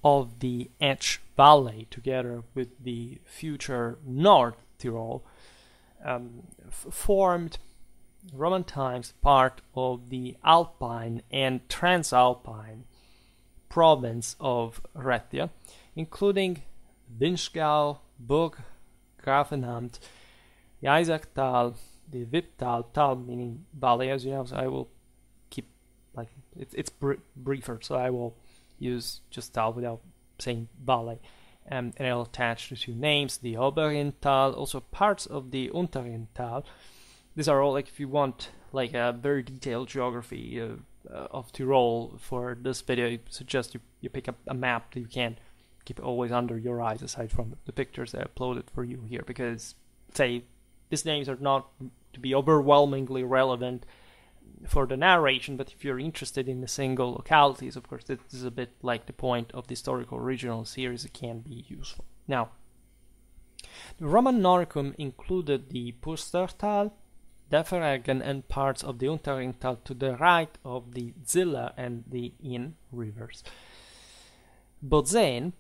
of the Etsch Valley, together with the future North Tyrol, formed Roman times part of the Alpine and Transalpine province of Raetia, including Vinschgau, Burg, Grafenamt, the Eisacktal, the Wipptal, Tal meaning valley, as you know, so I will keep, like, it's briefer, so I will use just Tal without saying valley. And I'll attach the two names, the Oberinntal, also parts of the Unterinntal. These are all, like, if you want like a very detailed geography of Tyrol for this video, I suggest you pick up a map that you can keep always under your eyes, aside from the pictures I uploaded for you here, because, say, these names are not to be overwhelmingly relevant for the narration, but if you're interested in the single localities, of course, this is a bit like the point of the historical regional series, it can be useful. Now, the Roman Noricum included the Pustertal, Deferegen, and parts of the Unterinntal to the right of the Zilla and the Inn rivers. Bolzano,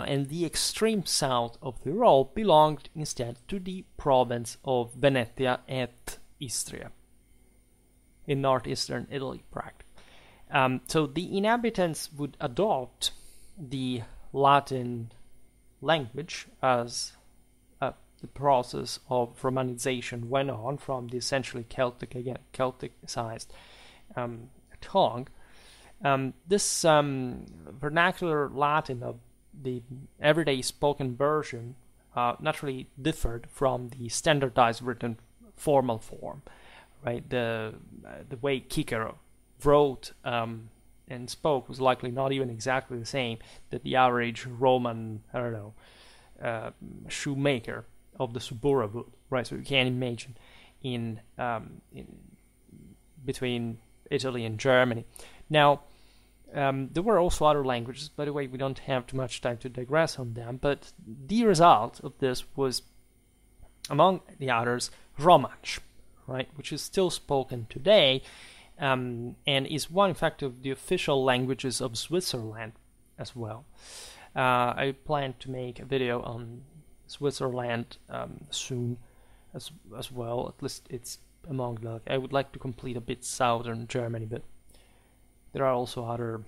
and the extreme south of Tyrol belonged instead to the province of Venetia et Istria, in northeastern Italy, practically. So the inhabitants would adopt the Latin language as the process of Romanization went on from the essentially Celtic-sized tongue. This vernacular Latin of the everyday spoken version naturally differed from the standardized written formal form, right? The way Cicero wrote and spoke was likely not even exactly the same that the average Roman, shoemaker of the Subura would, right? So you can imagine in between Italy and Germany. Now, there were also other languages. By the way, we don't have too much time to digress on them, but the result of this was, among the others, Romansh, right, which is still spoken today, and is one, in fact, of the official languages of Switzerland as well. I plan to make a video on Switzerland soon as well. At least it's among the, I would like to complete a bit southern Germany, but there are also other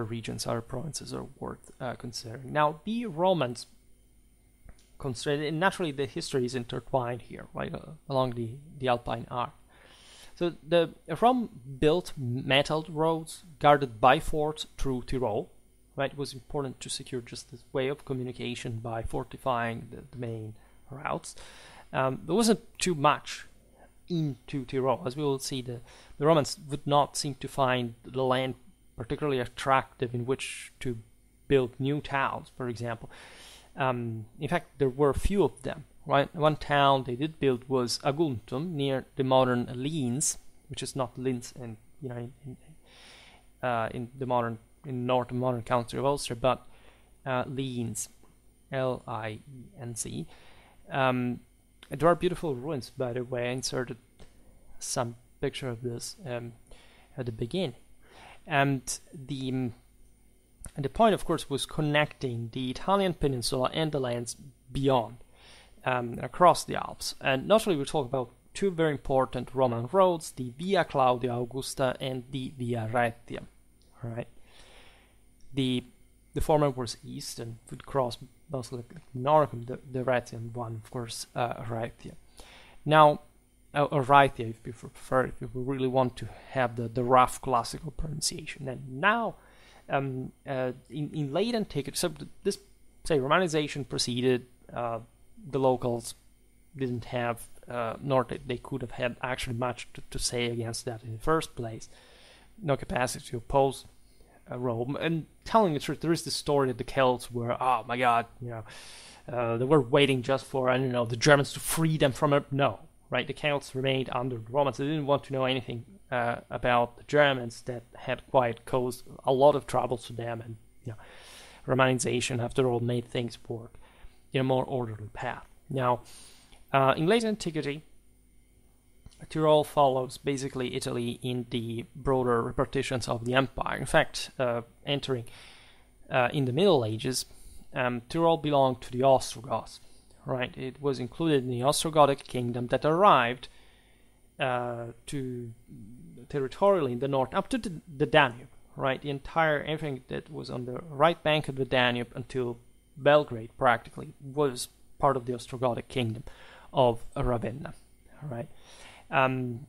regions, other provinces are worth considering. Now, the Romans considered, and naturally the history is intertwined here, right, along the Alpine arc. So the Rome built metalled roads guarded by forts through Tyrol, right? It was important to secure just this way of communication by fortifying the main routes. There wasn't too much into Tyrol. As we will see, the Romans would not seem to find the land particularly attractive in which to build new towns, for example. In fact, there were a few of them. Right, one town they did build was Aguntum, near the modern Linz, which is not Linz, in north modern county of Ulster, but Linz, Linz. There are beautiful ruins, by the way. I inserted some picture of this at the beginning, and the point, of course, was connecting the Italian peninsula and the lands beyond. Across the Alps. And naturally we talk about two very important Roman roads, the Via Claudia Augusta and the Via Raetia. Right? The former was east and would cross mostly Noricum, the Raetian one, of course, Raetia. Now, or Raetia, if you prefer, if you really want to have the rough classical pronunciation. And now, in late antiquity, so this, say, Romanization proceeded. The locals didn't have, nor they could have had actually much to say against that in the first place. No capacity to oppose Rome. And telling the truth, there is this story that the Celts were, oh my God, they were waiting just for, the Germans to free them from it. No, right? The Celts remained under the Romans. They didn't want to know anything about the Germans that had quite caused a lot of troubles to them. And Romanization, after all, made things work in a more orderly path. Now, in late antiquity, Tyrol follows basically Italy in the broader repartitions of the empire. In fact, entering in the Middle Ages, Tyrol belonged to the Ostrogoths, right? It was included in the Ostrogothic kingdom that arrived to territorially in the north up to the Danube, right? The entire everything that was on the right bank of the Danube until Belgrade practically was part of the Ostrogothic kingdom of Ravenna, right? And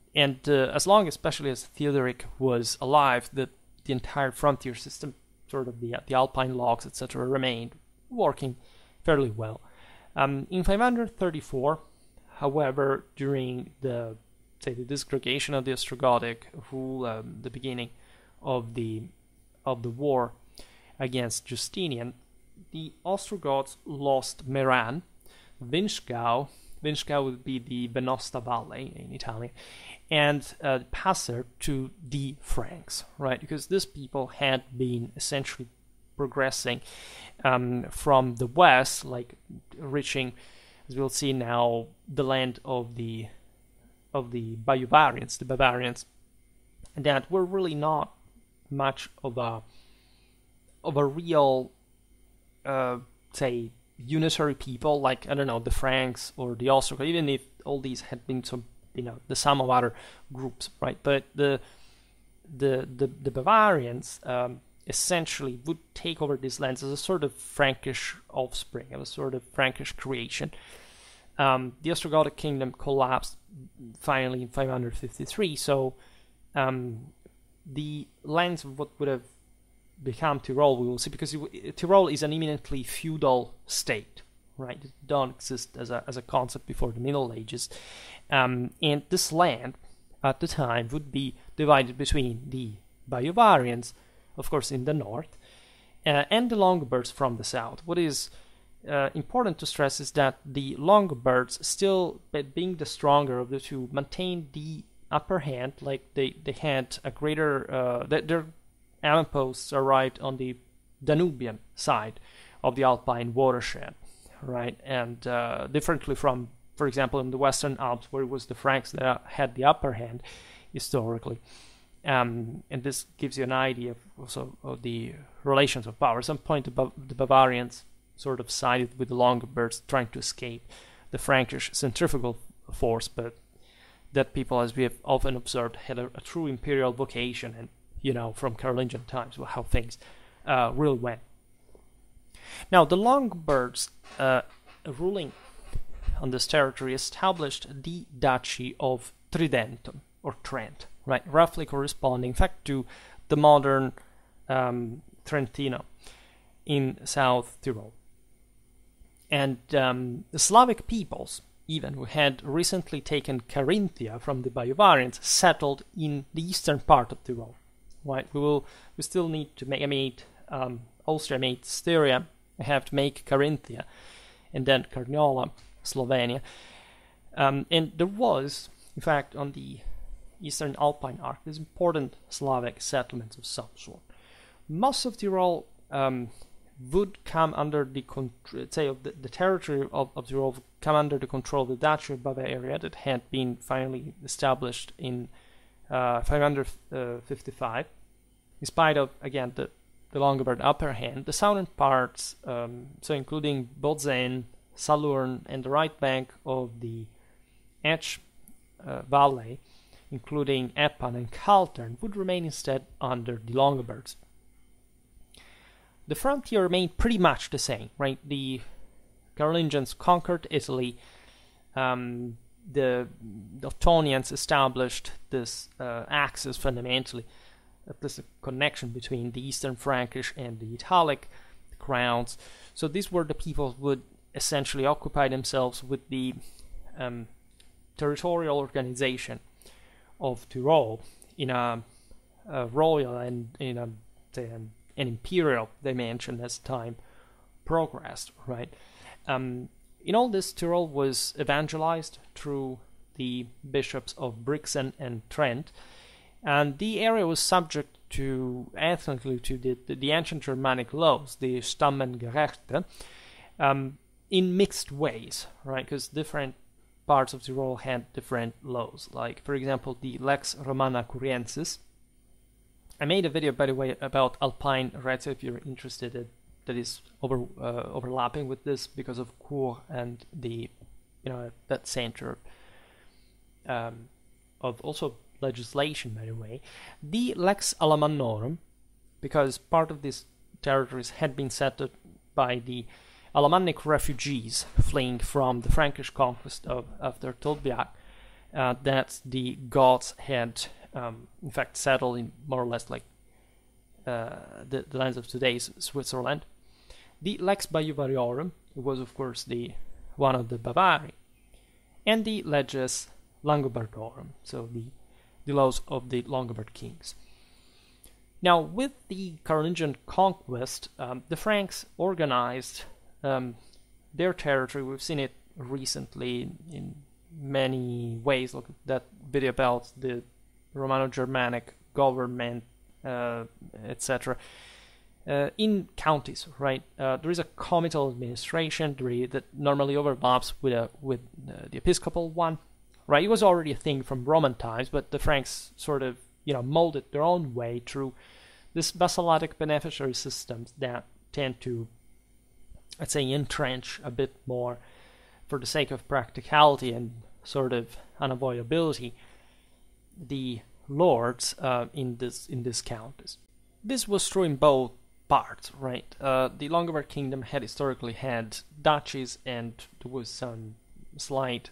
as long, especially as Theodoric was alive, the entire frontier system, sort of the Alpine locks, etc., remained working fairly well. In 534, however, during the disgregation of the Ostrogothic rule, the beginning of the war against Justinian, the Ostrogoths lost Meran, Vinschgau would be the Venosta Valley in Italian, and Passer to the Franks, right? Because these people had been essentially progressing from the west, like reaching, as we'll see now, the land of the Bavarians, that were really not much of a real, say, unitary people, like, I don't know, the Franks or the Ostrogoths, even if all these had been some, the sum of other groups, right? But the Bavarians essentially would take over these lands as a sort of Frankish offspring, as a sort of Frankish creation. The Ostrogothic kingdom collapsed finally in 553, so the lands of what would have become Tyrol, we will see, because Tyrol is an eminently feudal state, right? It don't exist as a concept before the Middle Ages, and this land at the time would be divided between the Bavarians, of course, in the north, and the Longobards from the south. What is important to stress is that the Longobards, still being the stronger of the two, maintained the upper hand, like they had a greater their avamposts arrived on the Danubian side of the Alpine watershed, right? And differently from, for example, in the Western Alps, where it was the Franks that had the upper hand historically. And this gives you an idea also of the relations of power. At some point, the Bavarians sort of sided with the Longobards, trying to escape the Frankish centrifugal force, but that people, as we have often observed, had a true imperial vocation, and from Carolingian times, how things really went. Now, the Longobards ruling on this territory established the Duchy of Tridentum, or Trent, right, roughly corresponding, in fact, to the modern Trentino in South Tyrol. And the Slavic peoples, even, who had recently taken Carinthia from the Bavarians, settled in the eastern part of Tyrol. Right, we still need to make. Austria made Styria. We have to make Carinthia, and then Carniola, Slovenia. And there was, in fact, on the eastern Alpine arc, these important Slavic settlements of some sort. Most of Tyrol would come under the the territory of Tyrol would come under the control of the Duchy of Bavaria, that had been finally established in 555. In spite of, again, the Longobard upper hand, the southern parts, so including Bozen, Salurn, and the right bank of the Etsch Valley, including Eppan and Kaltern, would remain instead under the Longobards. The frontier remained pretty much the same, right? The Carolingians conquered Italy. The Ottonians established this axis fundamentally, at least a connection between the Eastern Frankish and the Italic crowns. So these were the people who would essentially occupy themselves with the territorial organization of Tyrol in a royal and in an imperial dimension as time progressed, right? In all this, Tyrol was evangelized through the bishops of Brixen and Trent, and the area was subject to, ethnically, to the ancient Germanic laws, the Stammengerechte, in mixed ways, right? Because different parts of Tyrol had different laws. Like, for example, the Lex Romana Curiensis. I made a video, by the way, about Alpine rights, if you're interested. That is overlapping with this because of Cour and the, that center of also legislation, by the way. The Lex Alamannorum, because part of these territories had been settled by the Alemannic refugees fleeing from the Frankish conquest after Tolbiac, that the Goths had in fact settled in more or less like the lands of today's Switzerland. The Lex Baiuvariorum was of course the one of the Bavaria, and the Leges Langobardorum, so the laws of the Longobard kings. Now, with the Carolingian conquest, the Franks organized their territory. We've seen it recently in many ways. Look at that video about the Romano-Germanic government, etc. In counties, right? There is a comital administration that normally overlaps with the episcopal one, right? It was already a thing from Roman times, but the Franks sort of molded their own way through this vassalitic beneficiary systems that tend to, let's say, entrench a bit more for the sake of practicality and sort of unavoidability the lords in this counties. This was true in both parts, right? The Longobard kingdom had historically had duchies, and there was some slight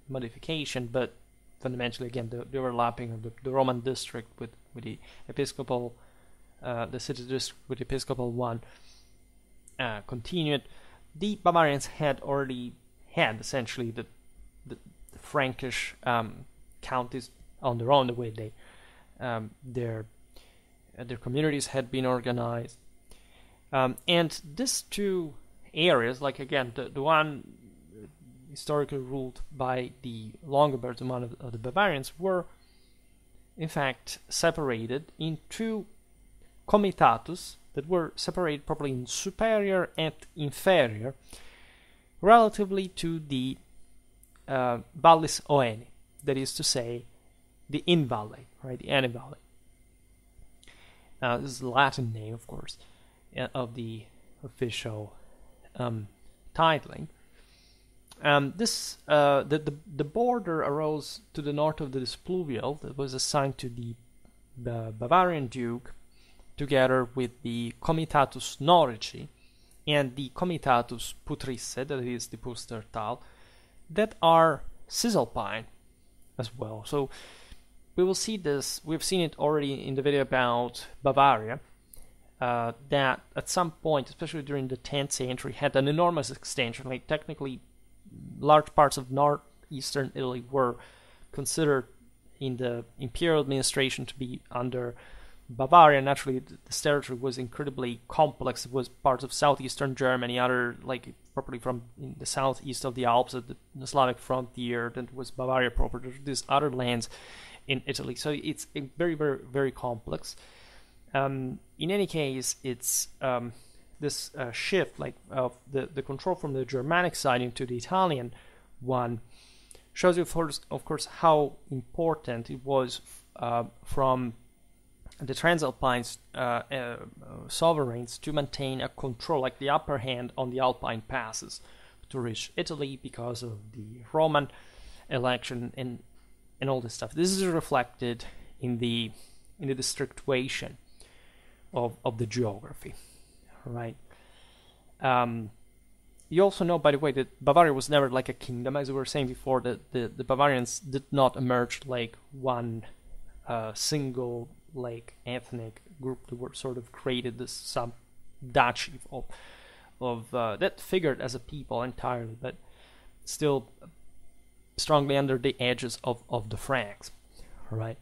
modification, but fundamentally, again, the overlapping of the Roman district with the episcopal, the city district with the episcopal one continued. The Bavarians had already had essentially the Frankish counties on their own, the way they their communities had been organized, and these two areas, like again the one historically ruled by the Longobards and one of the Bavarians, were in fact separated in two comitatus that were separated properly in superior and inferior relatively to the Vallis Oeni, that is to say, the in-valley, right, the Ane-valley. This is the Latin name, of course, of the official titling. The border arose to the north of the Displuvial that was assigned to the Bavarian Duke, together with the Comitatus Norici and the Comitatus Putrisse, that is the Pustertal, that are Cisalpine as well. So we will see this. We've seen it already in the video about Bavaria, that at some point, especially during the 10th century, had an enormous extension. Like technically, large parts of northeastern Italy were considered in the imperial administration to be under Bavaria. Naturally, this territory was incredibly complex. It was part of southeastern Germany, other like properly from in the southeast of the Alps at the Slavic frontier. Then it was Bavaria proper. These other lands in Italy. So it's very, very, very complex. In any case, it's this shift, like of the control from the Germanic side into the Italian one, shows you, of course, how important it was from the Transalpine sovereigns to maintain a control, like the upper hand on the Alpine passes, to reach Italy because of the Roman election and all this stuff. This is reflected in the districtuation of the geography, right? You also know, by the way, that Bavaria was never like a kingdom, as we were saying before. That the Bavarians did not emerge like one single like ethnic group. They were sort of created this sub-duchy of that figured as a people entirely, but still strongly under the edges of the Franks, right?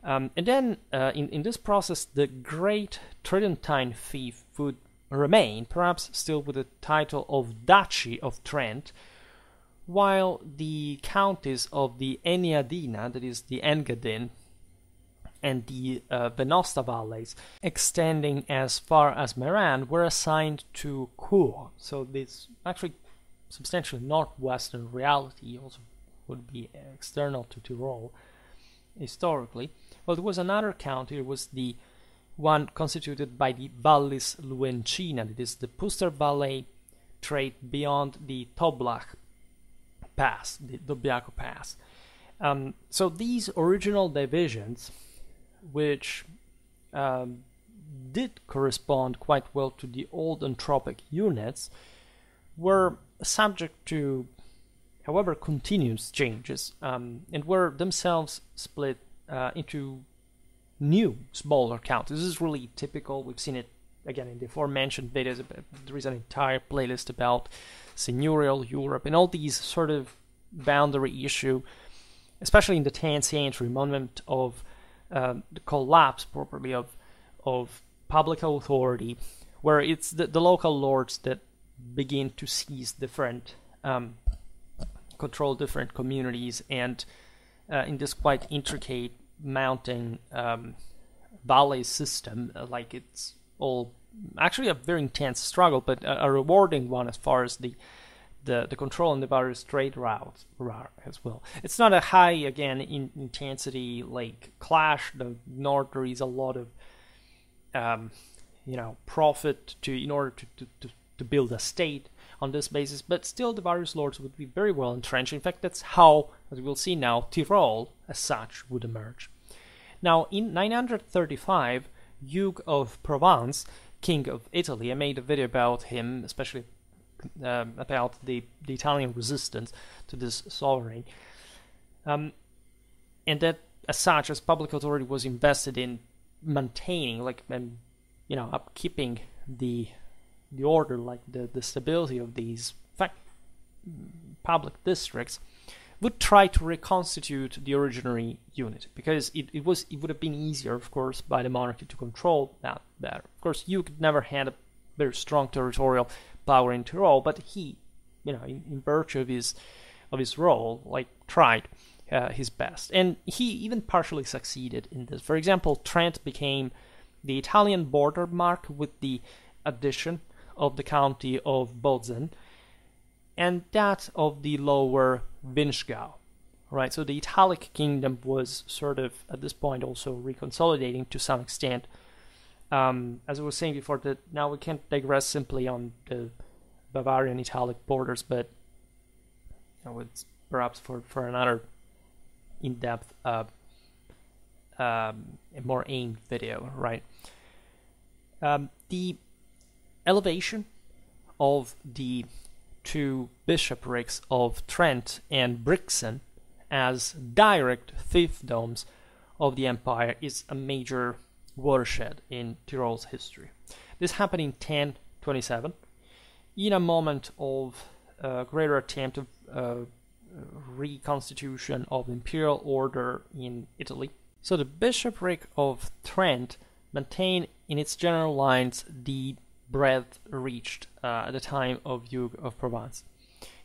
And then in this process, the great Tridentine fief would remain, perhaps still with the title of Duchy of Trent, while the counties of the Enniadina, that is the Engadin, and the Venosta valleys, extending as far as Meran, were assigned to Cour. So this actually substantially northwestern reality, also would be external to Tyrol historically. Well, there was another county. It was the one constituted by the Vallis Luencina, that is the Puster Valley trade beyond the Toblach Pass, the Dobbiaco Pass. So these original divisions, which did correspond quite well to the old anthropic units, were subject to, however, continuous changes, and were themselves split into new, smaller counties. This is really typical. We've seen it again in the aforementioned videos. There is an entire playlist about seigneurial Europe and all these sort of boundary issue, especially in the 10th century, moment of the collapse properly of public authority, where it's the local lords that begin to seize different, control different communities, and in this quite intricate mountain valley system, like it's all actually a very intense struggle, but a rewarding one as far as the control in the various trade routes as well. It's not a high, again, intensity like clash. The north, there is a lot of profit in order to build a state on this basis, but still the various lords would be very well entrenched. In fact, that's how, as we'll see now, Tyrol as such would emerge. Now, in 935, Hugh of Provence, King of Italy, I made a video about him, especially about the Italian resistance to this sovereign, and that as such, as public authority was invested in maintaining, upkeeping the order, like the stability of these public districts, would try to reconstitute the originary unit, because it would have been easier, of course, by the monarchy to control that better. Of course, Hugh never had a very strong territorial power in Tyrol, but he, in virtue of his role, tried his best, and he even partially succeeded in this. For example, Trent became the Italian border mark with the addition of the county of Bozen and that of the lower Vinschgau, right? So the Italic kingdom was sort of, at this point, also reconsolidating to some extent. As I was saying before, that now we can't digress simply on the Bavarian Italic borders, but it's perhaps for another in-depth, more aimed video, right? The elevation of the two bishoprics of Trent and Brixen as direct fiefdoms of the empire is a major watershed in Tyrol's history. This happened in 1027, in a moment of greater attempt of reconstitution of imperial order in Italy. So the bishopric of Trent maintained in its general lines the breadth reached at the time of Hugh of Provence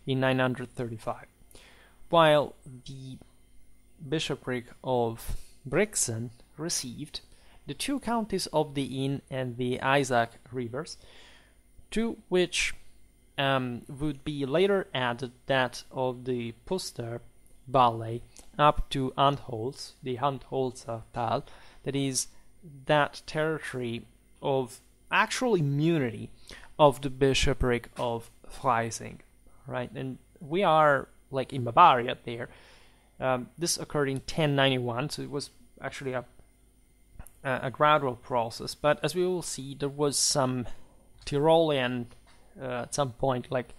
in 935, while the bishopric of Brixen received the two counties of the Inn and the Isaac rivers, to which would be later added that of the Puster Valley up to Antholz, the Antholzer Tal, that is that territory of actual immunity of the bishopric of Freising, right? And we are like in Bavaria there. This occurred in 1091, so it was actually a gradual process. But as we will see, there was some Tyrolean at some point like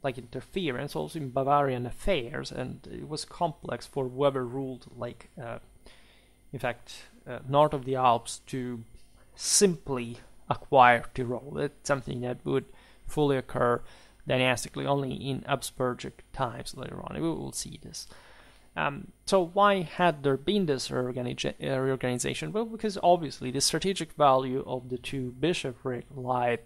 interference also in Bavarian affairs, and it was complex for whoever ruled in fact north of the Alps to simply acquire Tyrol. It's something that would fully occur dynastically only in Habsburgic times later on. We will see this. So why had there been this reorganization? Well, because obviously the strategic value of the two bishoprics lied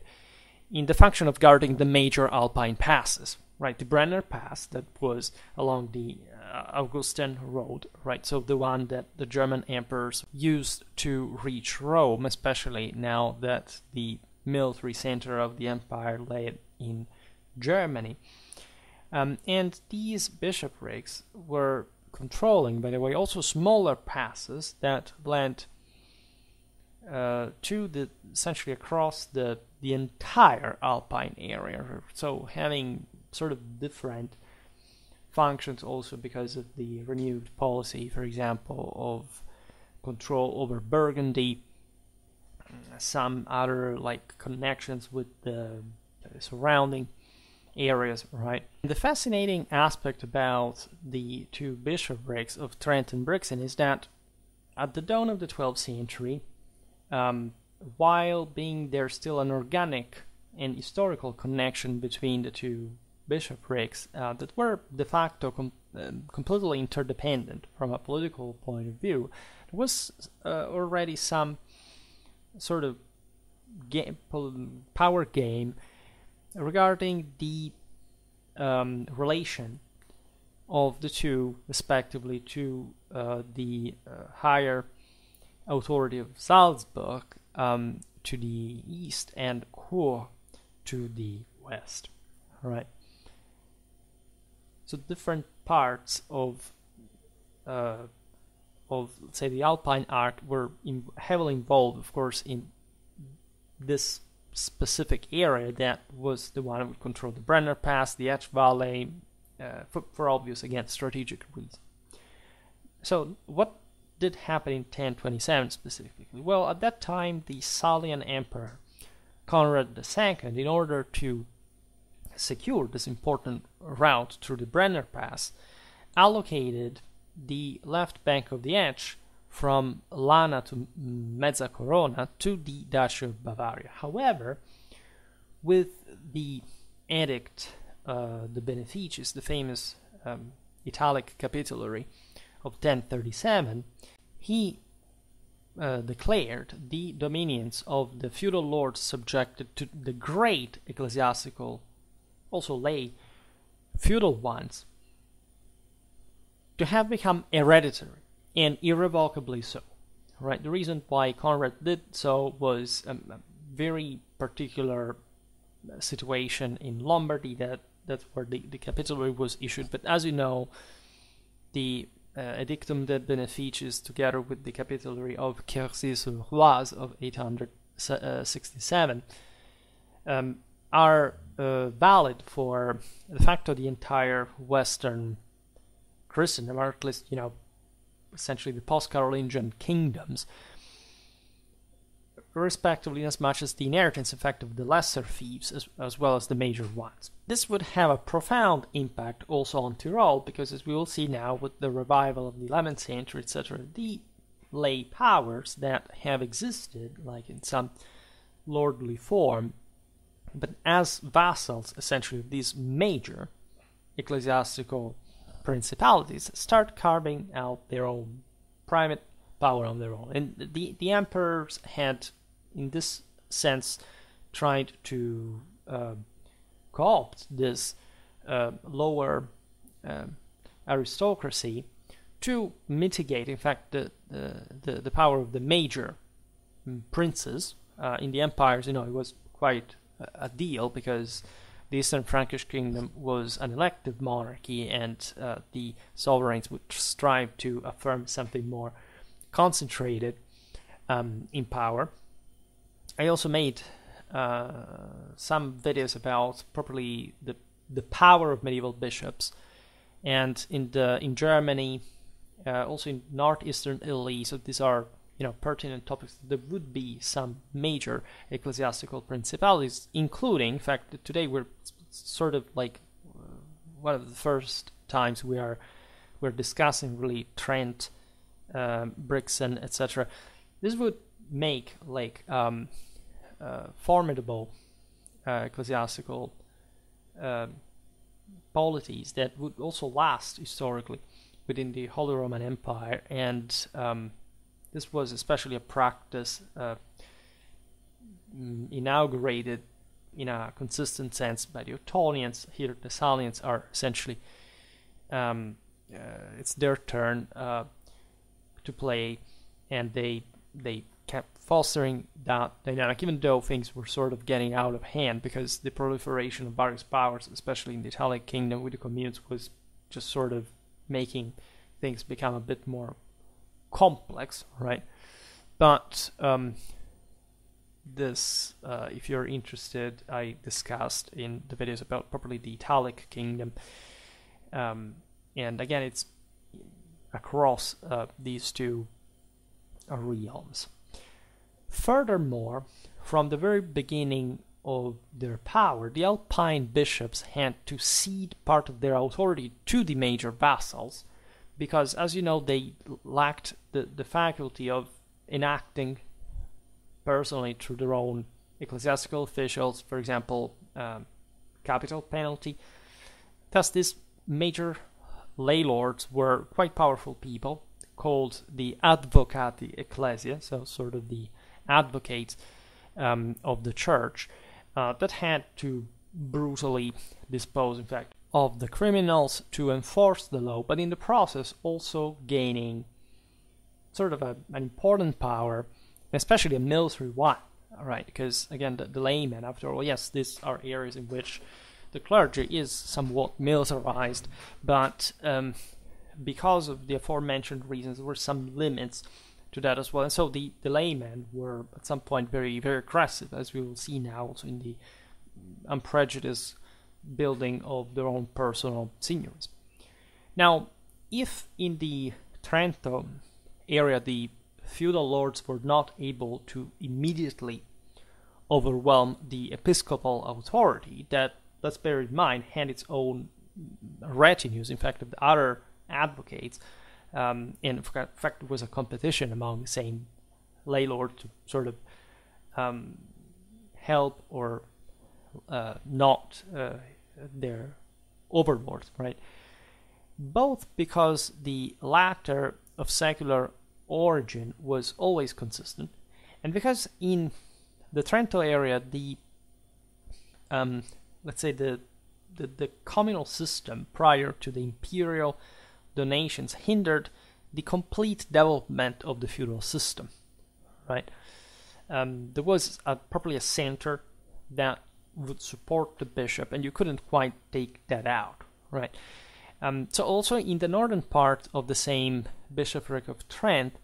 in the function of guarding the major Alpine passes, right? The Brenner Pass, that was along the Augustan Road, right? So the one that the German emperors used to reach Rome, especially now that the military center of the empire lay in Germany. And these bishoprics were controlling, by the way, also smaller passes that went essentially across the entire Alpine area. So having sort of different functions also because of the renewed policy, for example, of control over Burgundy, some other like connections with the surrounding areas, right? The fascinating aspect about the two bishoprics of Trent and Brixen is that at the dawn of the 12th century, while being there still an organic and historical connection between the two bishoprics that were de facto completely interdependent from a political point of view, there was already some sort of power game regarding the relation of the two, respectively, to the higher authority of Salzburg to the east and Chur to the west. All right. So different parts of let's say the Alpine arc were heavily involved, of course, in this specific area that was the one that would control the Brenner Pass, the Etsch Valley, for obvious, again, strategic reasons. So what did happen in 1027 specifically? Well, at that time, the Salian Emperor Conrad II, in order to secure this important route through the Brenner Pass, allocated the left bank of the Etsch from Lana to Mezzacorona to the Duchy of Bavaria. However, with the edict, the Beneficius, the famous Italic capitulary of 1037, he declared the dominions of the feudal lords subjected to the great ecclesiastical, also lay, feudal ones, to have become hereditary, and irrevocably so. Right? The reason why Conrad did so was a very particular situation in Lombardy. That's where the capitulary was issued. But as you know, the Edictum de Beneficiis, together with the capitulary of Quercy-sur-Oise of 867, are valid for de facto the entire Western Christendom, or at least, essentially the post-Carolingian kingdoms, respectively, as much as the inheritance effect of the lesser fiefs as well as the major ones. This would have a profound impact also on Tyrol, because as we will see now with the revival of the 11th century, etc., the lay powers that have existed, like in some lordly form, but as vassals essentially of these major ecclesiastical principalities, start carving out their own private power on their own. And the emperors had, in this sense, tried to co-opt this lower aristocracy to mitigate, in fact, the power of the major princes. In the empires, it was quite a deal, because the Eastern Frankish kingdom was an elective monarchy, and the sovereigns would strive to affirm something more concentrated in power. I also made some videos about properly the power of medieval bishops, and in Germany, also in northeastern Italy. So these are pertinent topics. There would be some major ecclesiastical principalities, including, in fact, today we're sort of like one of the first times we're discussing really Trent, Brixen, etc. This would make like formidable ecclesiastical polities that would also last historically within the Holy Roman Empire, and this was especially a practice inaugurated in a consistent sense by the Ottonians. Here the Salians are essentially, it's their turn to play, and they kept fostering that dynamic, even though things were sort of getting out of hand, because the proliferation of various powers, especially in the Italic kingdom with the communes, was just sort of making things become a bit more complex, right? But this, if you're interested, I discussed in the videos about properly the Italic kingdom, and again, it's across these two realms. Furthermore, from the very beginning of their power, the Alpine bishops had to cede part of their authority to the major vassals, because, as you know, they lacked the faculty of enacting personally through their own ecclesiastical officials, for example, capital penalty. Thus, these major lay lords were quite powerful people, called the advocati ecclesia, so sort of the advocates of the church, that had to brutally dispose, in fact, of the criminals to enforce the law, but in the process also gaining sort of an important power, especially a military one, right? Because again, the laymen, after all, yes, these are areas in which the clergy is somewhat militarized, but because of the aforementioned reasons, there were some limits to that as well. And so the laymen were at some point very, very aggressive, as we will see now also in the unprejudiced building of their own personal seigneuries. Now, if in the Trento area the feudal lords were not able to immediately overwhelm the episcopal authority, that, let's bear in mind, had its own retinues, in fact, of the other advocates, and in fact it was a competition among the same lay lords to sort of help or not their overlords, right? Both because the latter of secular origin was always consistent, and because in the Trento area the let's say the communal system prior to the imperial donations hindered the complete development of the feudal system, right? There was probably a center that would support the bishop, and you couldn't quite take that out, right? So also in the northern part of the same bishopric of Trent,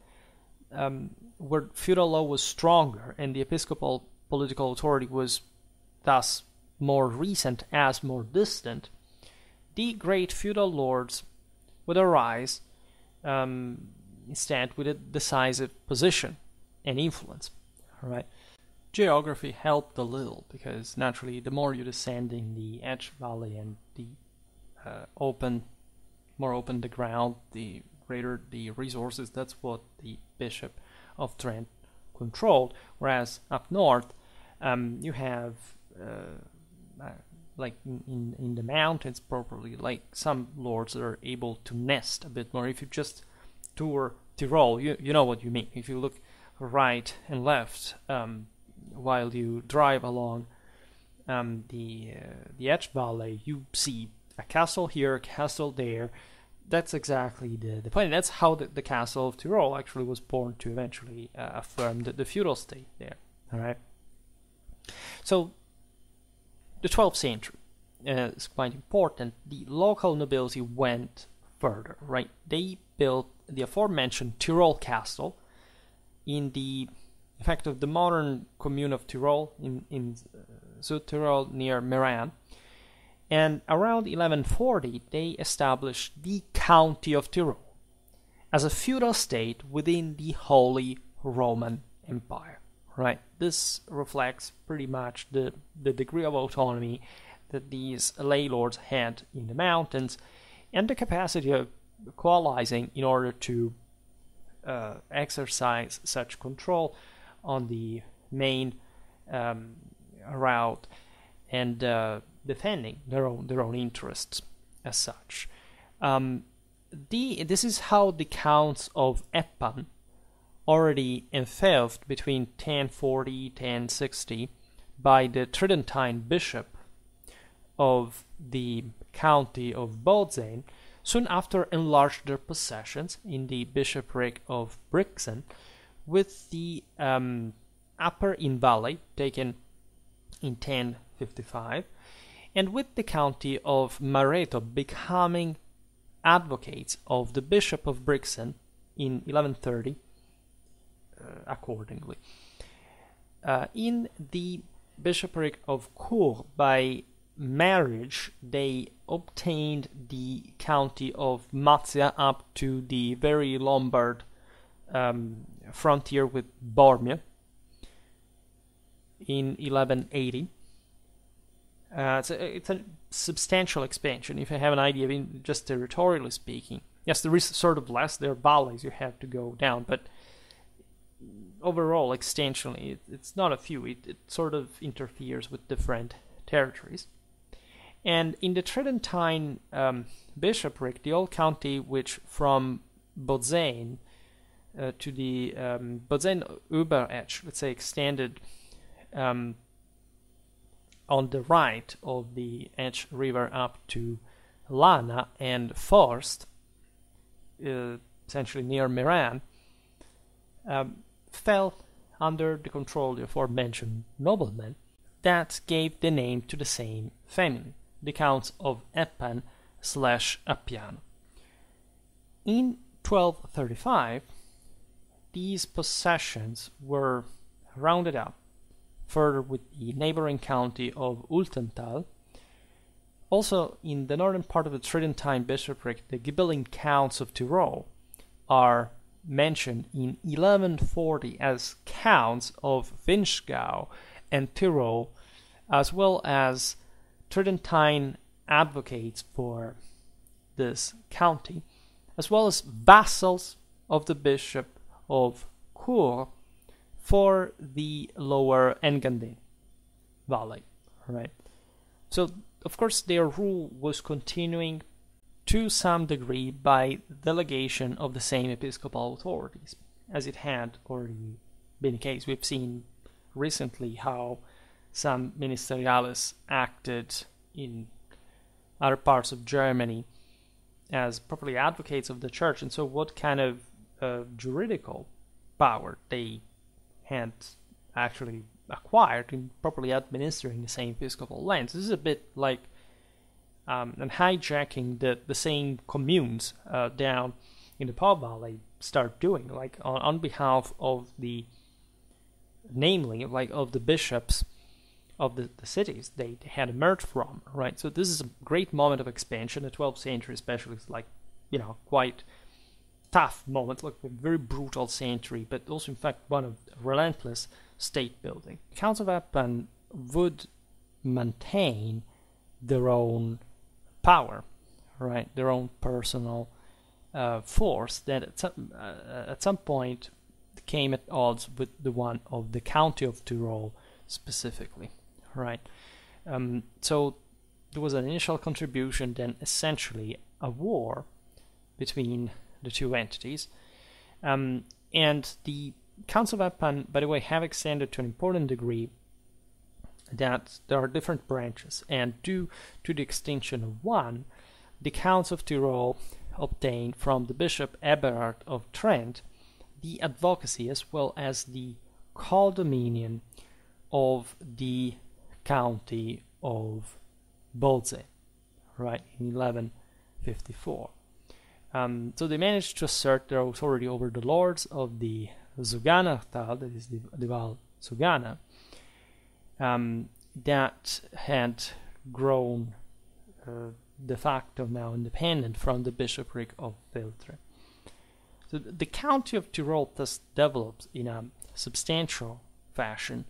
where feudal law was stronger and the episcopal political authority was thus more recent as more distant, the great feudal lords would arise instead with a decisive position and influence, right? Geography helped a little, because naturally the more you descend in the Edge Valley and the more open the ground, the greater the resources. That's what the Bishop of Trent controlled, whereas up north you have like in the mountains properly, like some lords are able to nest a bit more. If you just tour Tyrol, you know what you mean. If you look right and left while you drive along the Edge Valley, you see a castle here, a castle there. That's exactly the point. That's how the castle of Tyrol actually was born to eventually affirm the feudal state there. All right. So the 12th century is quite important. The local nobility went further, right? They built the aforementioned Tyrol castle in fact, of the modern commune of Tyrol in Südtirol near Meran. And around 1140, they established the County of Tyrol as a feudal state within the Holy Roman Empire. Right, this reflects pretty much the degree of autonomy that these lay lords had in the mountains, and the capacity of coalescing in order to exercise such control on the main route and defending their own interests as such. This is how the counts of Eppan, already enfeoffed between 1040-1060 by the Tridentine bishop of the county of Bozen, soon after enlarged their possessions in the bishopric of Brixen, with the Upper Inn Valley taken in 1055, and with the county of Mareto becoming advocates of the Bishop of Brixen in 1130 accordingly. In the bishopric of Cours, by marriage, they obtained the county of Mazia up to the very Lombard frontier with Bormio in 1180. It's a substantial expansion, if you have an idea, I mean, just territorially speaking. Yes, there is sort of less, there are valleys you have to go down, but overall, extensionally, it's not a few, it sort of interferes with different territories. And in the Tridentine bishopric, the old county, which from Bozen to the Bozen-Oberetsch, let's say, extended on the right of the Etsch River up to Lana and Forst, essentially near Meran, fell under the control of the aforementioned noblemen that gave the name to the same family, the Counts of Eppan/Appiano. In 1235, these possessions were rounded up further with the neighboring county of Ultental. Also, in the northern part of the Tridentine bishopric, the Ghibelline Counts of Tyrol are mentioned in 1140 as Counts of Vinschgau and Tyrol, as well as Tridentine advocates for this county, as well as vassals of the Bishop of Cours for the lower Engadine Valley. Right? So, of course, their rule was continuing to some degree by delegation of the same episcopal authorities, as it had already been the case. We've seen recently how some ministeriales acted in other parts of Germany as properly advocates of the church, and so what kind of juridical power they had actually acquired in properly administering the same episcopal lands. This is a bit like and hijacking the same communes down in the Po Valley start doing, like on behalf of the, namely, like of the bishops of the cities they had emerged from, right? So this is a great moment of expansion. The 12th century especially is like, quite tough moment, like a very brutal century, but also in fact one of relentless state building. The Counts of Eppan would maintain their own power, right? Their own personal force that at some point came at odds with the one of the county of Tyrol specifically, right? So there was an initial contribution, then essentially a war between the two entities, and the Counts of Eppan, by the way, have extended to an important degree that there are different branches, and due to the extinction of one, the Counts of Tyrol obtained from the Bishop Eberhard of Trent the advocacy as well as the co-dominion of the county of Bolze, right, in 1154. So they managed to assert their authority over the lords of the Suganachtal, that is the Val Sugana, that had grown de facto now independent from the bishopric of Filtre. So the county of Tyrol thus developed in a substantial fashion.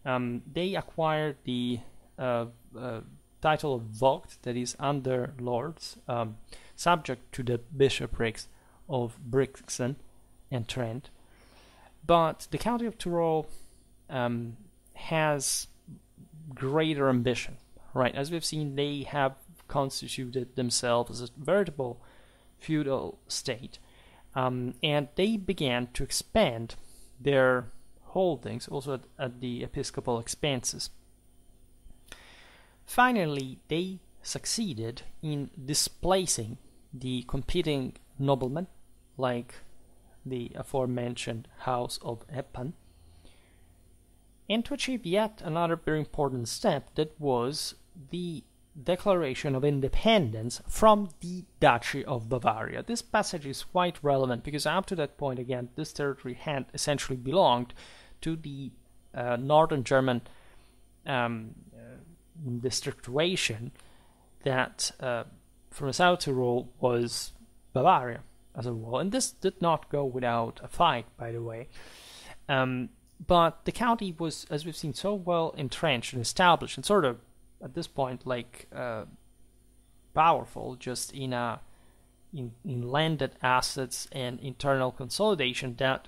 They acquired the title of Vogt, that is under lords, subject to the bishoprics of Brixen and Trent. But the county of Tyrol has greater ambition, right? As we've seen, they have constituted themselves as a veritable feudal state, and they began to expand their holdings also at the episcopal expenses. Finally, they succeeded in displacing the competing noblemen like the aforementioned House of Eppan, and to achieve yet another very important step, that was the declaration of independence from the Duchy of Bavaria. This passage is quite relevant because up to that point, again, this territory had essentially belonged to the northern German districtuation that from South Tyrol was Bavaria as a whole. And this did not go without a fight, by the way. But the county was, as we've seen, so well entrenched and established and sort of, at this point, like powerful just in landed assets and internal consolidation, that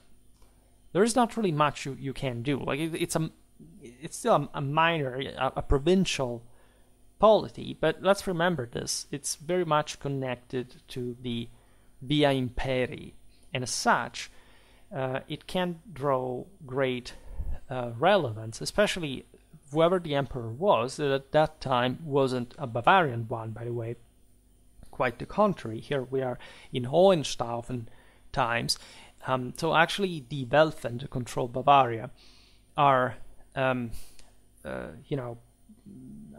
there is not really much you can do. Like it's still a minor, a provincial polity, but let's remember this. It's very much connected to the Via Imperii, and as such, it can draw great relevance, especially whoever the emperor was, that at that time wasn't a Bavarian one, by the way. Quite the contrary. Here we are in Hohenstaufen times. So actually the Welfen, to control Bavaria, are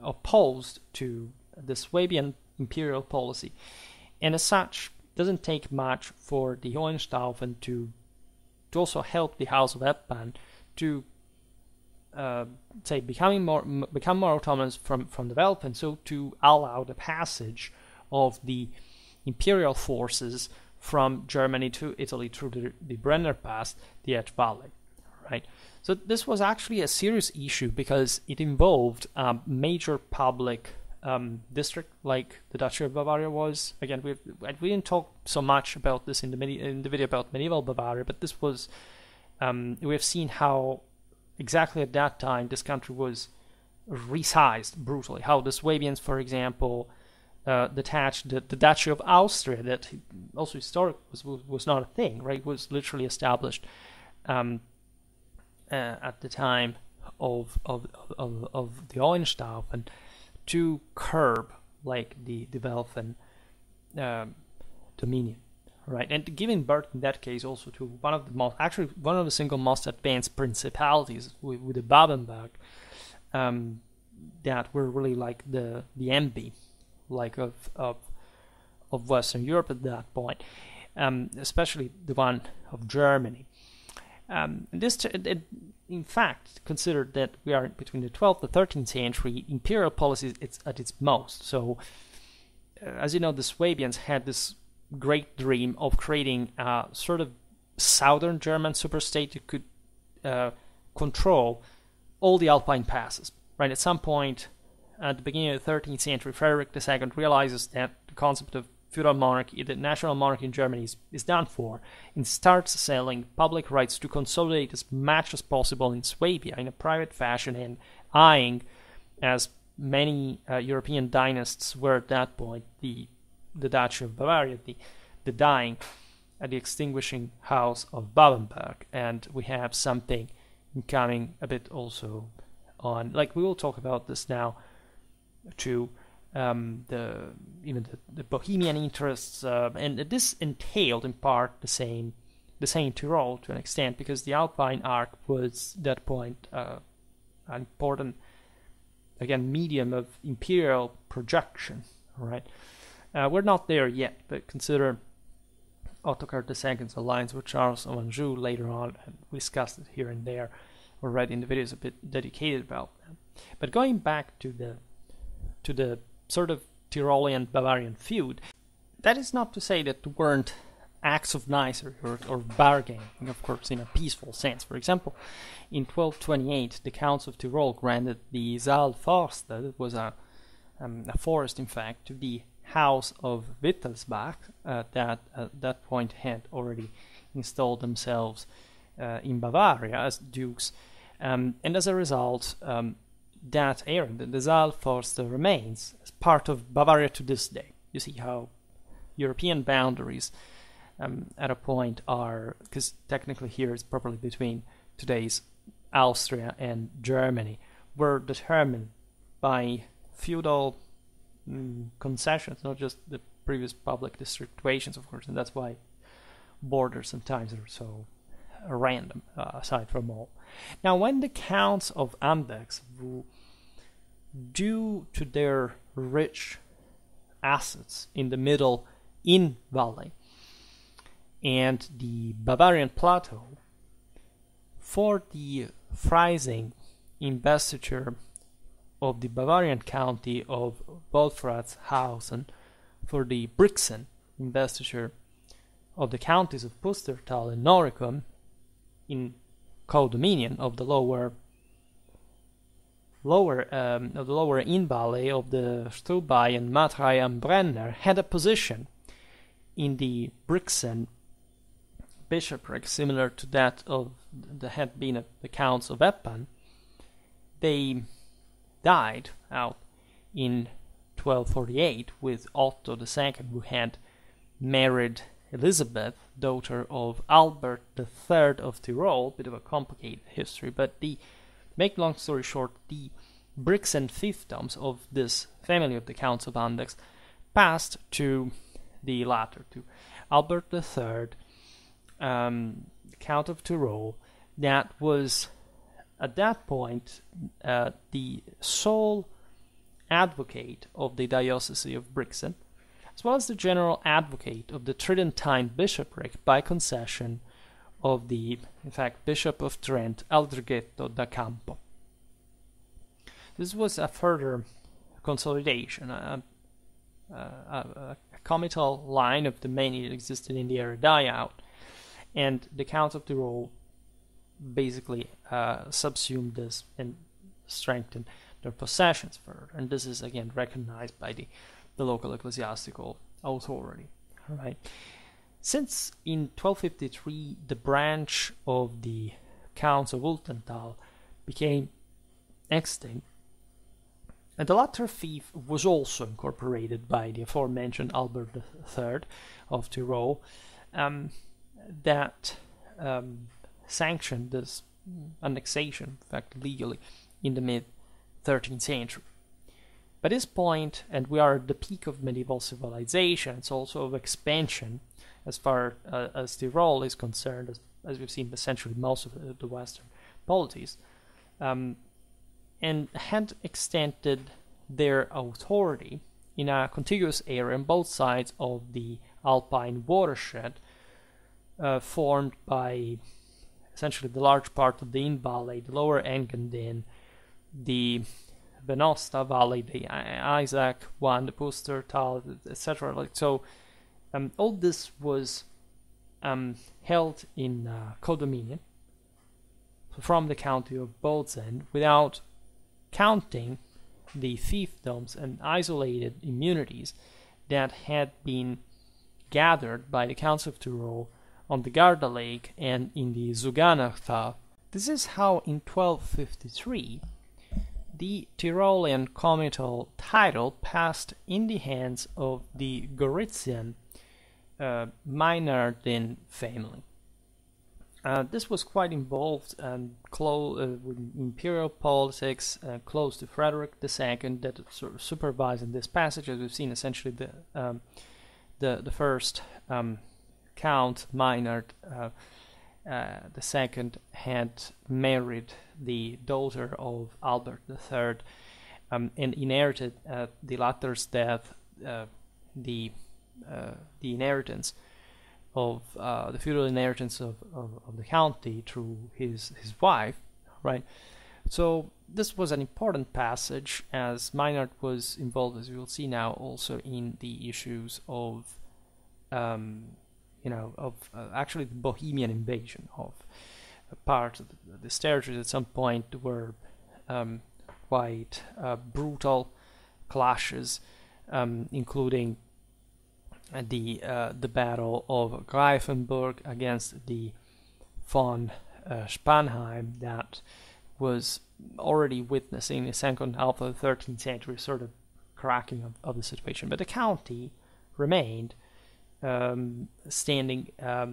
opposed to the Swabian imperial policy. And as such, it doesn't take much for the Hohenstaufen to also help the House of Eppan to become more autonomous from the Welfen, so to allow the passage of the imperial forces from Germany to Italy through the Brenner Pass, the Etsch Valley, right? So this was actually a serious issue because it involved a major public district like the Duchy of Bavaria was. Again, we didn't talk so much about this in the video about medieval Bavaria, but this was we have seen how exactly at that time this country was resized brutally. How the Swabians, for example, detached the Duchy of Austria, that also historic was not a thing, right? It was literally established at the time of the Hohenstaufen to curb like the Welfen dominion, right? And giving birth in that case also to one of the single most advanced principalities with the Babenberg, that were really like the envy like of Western Europe at that point, especially the one of Germany. In fact, considered that we are between the 12th and 13th century, imperial policy is at its most. So, as you know, the Swabians had this great dream of creating a sort of southern German superstate that could control all the Alpine passes. Right, at some point at the beginning of the 13th century, Frederick II realizes that the concept of feudal monarchy, the national monarchy in Germany, is done for, and starts selling public rights to consolidate as much as possible in Swabia in a private fashion, and eyeing, as many European dynasts were at that point, the Duchy of Bavaria, the dying, the extinguishing House of Babenberg. And we have something coming a bit also on, like we will talk about this now, to the Bohemian interests, and this entailed in part the same Tyrol to an extent, because the Alpine arc was at that point an important, again, medium of imperial projection. Right, we're not there yet, but consider Ottokar II's alliance with Charles of Anjou later on, and we discussed it here and there already in the videos a bit dedicated about that. But going back to the sort of Tyrolean Bavarian feud, that is not to say that there weren't acts of nicery or bargaining, of course, in a peaceful sense. For example, in 1228, the Counts of Tyrol granted the Saalforst, that was a forest, in fact, to the House of Wittelsbach, that at that point had already installed themselves in Bavaria as dukes, and as a result, that area, the Saalforst, remains as part of Bavaria to this day. You see how European boundaries at a point are, because technically here it's properly between today's Austria and Germany, were determined by feudal concessions, not just the previous public districtuations, of course, and that's why borders sometimes are so random, aside from all. Now, when the counts of Andechs, due to their rich assets in the middle Inn Valley and the Bavarian Plateau, for the Freising investiture of the Bavarian county of Wolfratshausen, for the Brixen investiture of the counties of Pustertal and Noricum in co-dominion of the lower Inn Valley of the Strubai and Matrei and Brenner, had a position in the Brixen bishopric similar to that of the had been at the counts of Eppan. They died out in 1248 with Otto II, who had married Elizabeth, daughter of Albert III of Tyrol. Bit of a complicated history, but make long story short, the Brixen fiefdoms of this family of the Counts of Andechs passed to the latter, to Albert III, Count of Tyrol, that was at that point the sole advocate of the diocese of Brixen, as well as the general advocate of the Tridentine bishopric by concession of the, in fact, Bishop of Trent, Aldrighetto da Campo. This was a further consolidation, a comital line of the many that existed in the area die out, and the Counts of Tyrol basically subsumed this and strengthened their possessions further, and this is again recognized by the local ecclesiastical authority. All right. Since in 1253 the branch of the Counts of Ultental became extinct, and the latter fief was also incorporated by the aforementioned Albert III of Tyrol, that sanctioned this annexation, in fact legally, in the mid-13th century. By this point, and we are at the peak of medieval civilization, it's also of expansion as far as Tyrol is concerned, as we've seen essentially most of the Western polities, and had extended their authority in a contiguous area on both sides of the Alpine watershed, formed by essentially the large part of the Inn Valley, the lower Engadin, the Venosta Valley, the Isaac one, the Pustertal, etc. Like so, all this was held in codominion from the county of Bozen, without counting the fiefdoms and isolated immunities that had been gathered by the Counts of Tyrol on the Garda Lake and in the Zuganachtha. This is how in 1253 the Tyrolean comital title passed in the hands of the Goritzian Meinardin family. This was quite involved and with imperial politics, close to Frederick II, that sort of supervising this passage. As we've seen, essentially the first Count Meinard II had married the daughter of Albert III, and inherited the latter's death the inheritance of the feudal inheritance of the county through his wife, right? So this was an important passage, as Meinard was involved, as we will see now, also in the issues of actually the Bohemian invasion of a part of this territory. At some point were quite brutal clashes, including the Battle of Greifenburg against the von Spanheim, that was already witnessing the second half of the 13th century sort of cracking of the situation. But the county remained standing,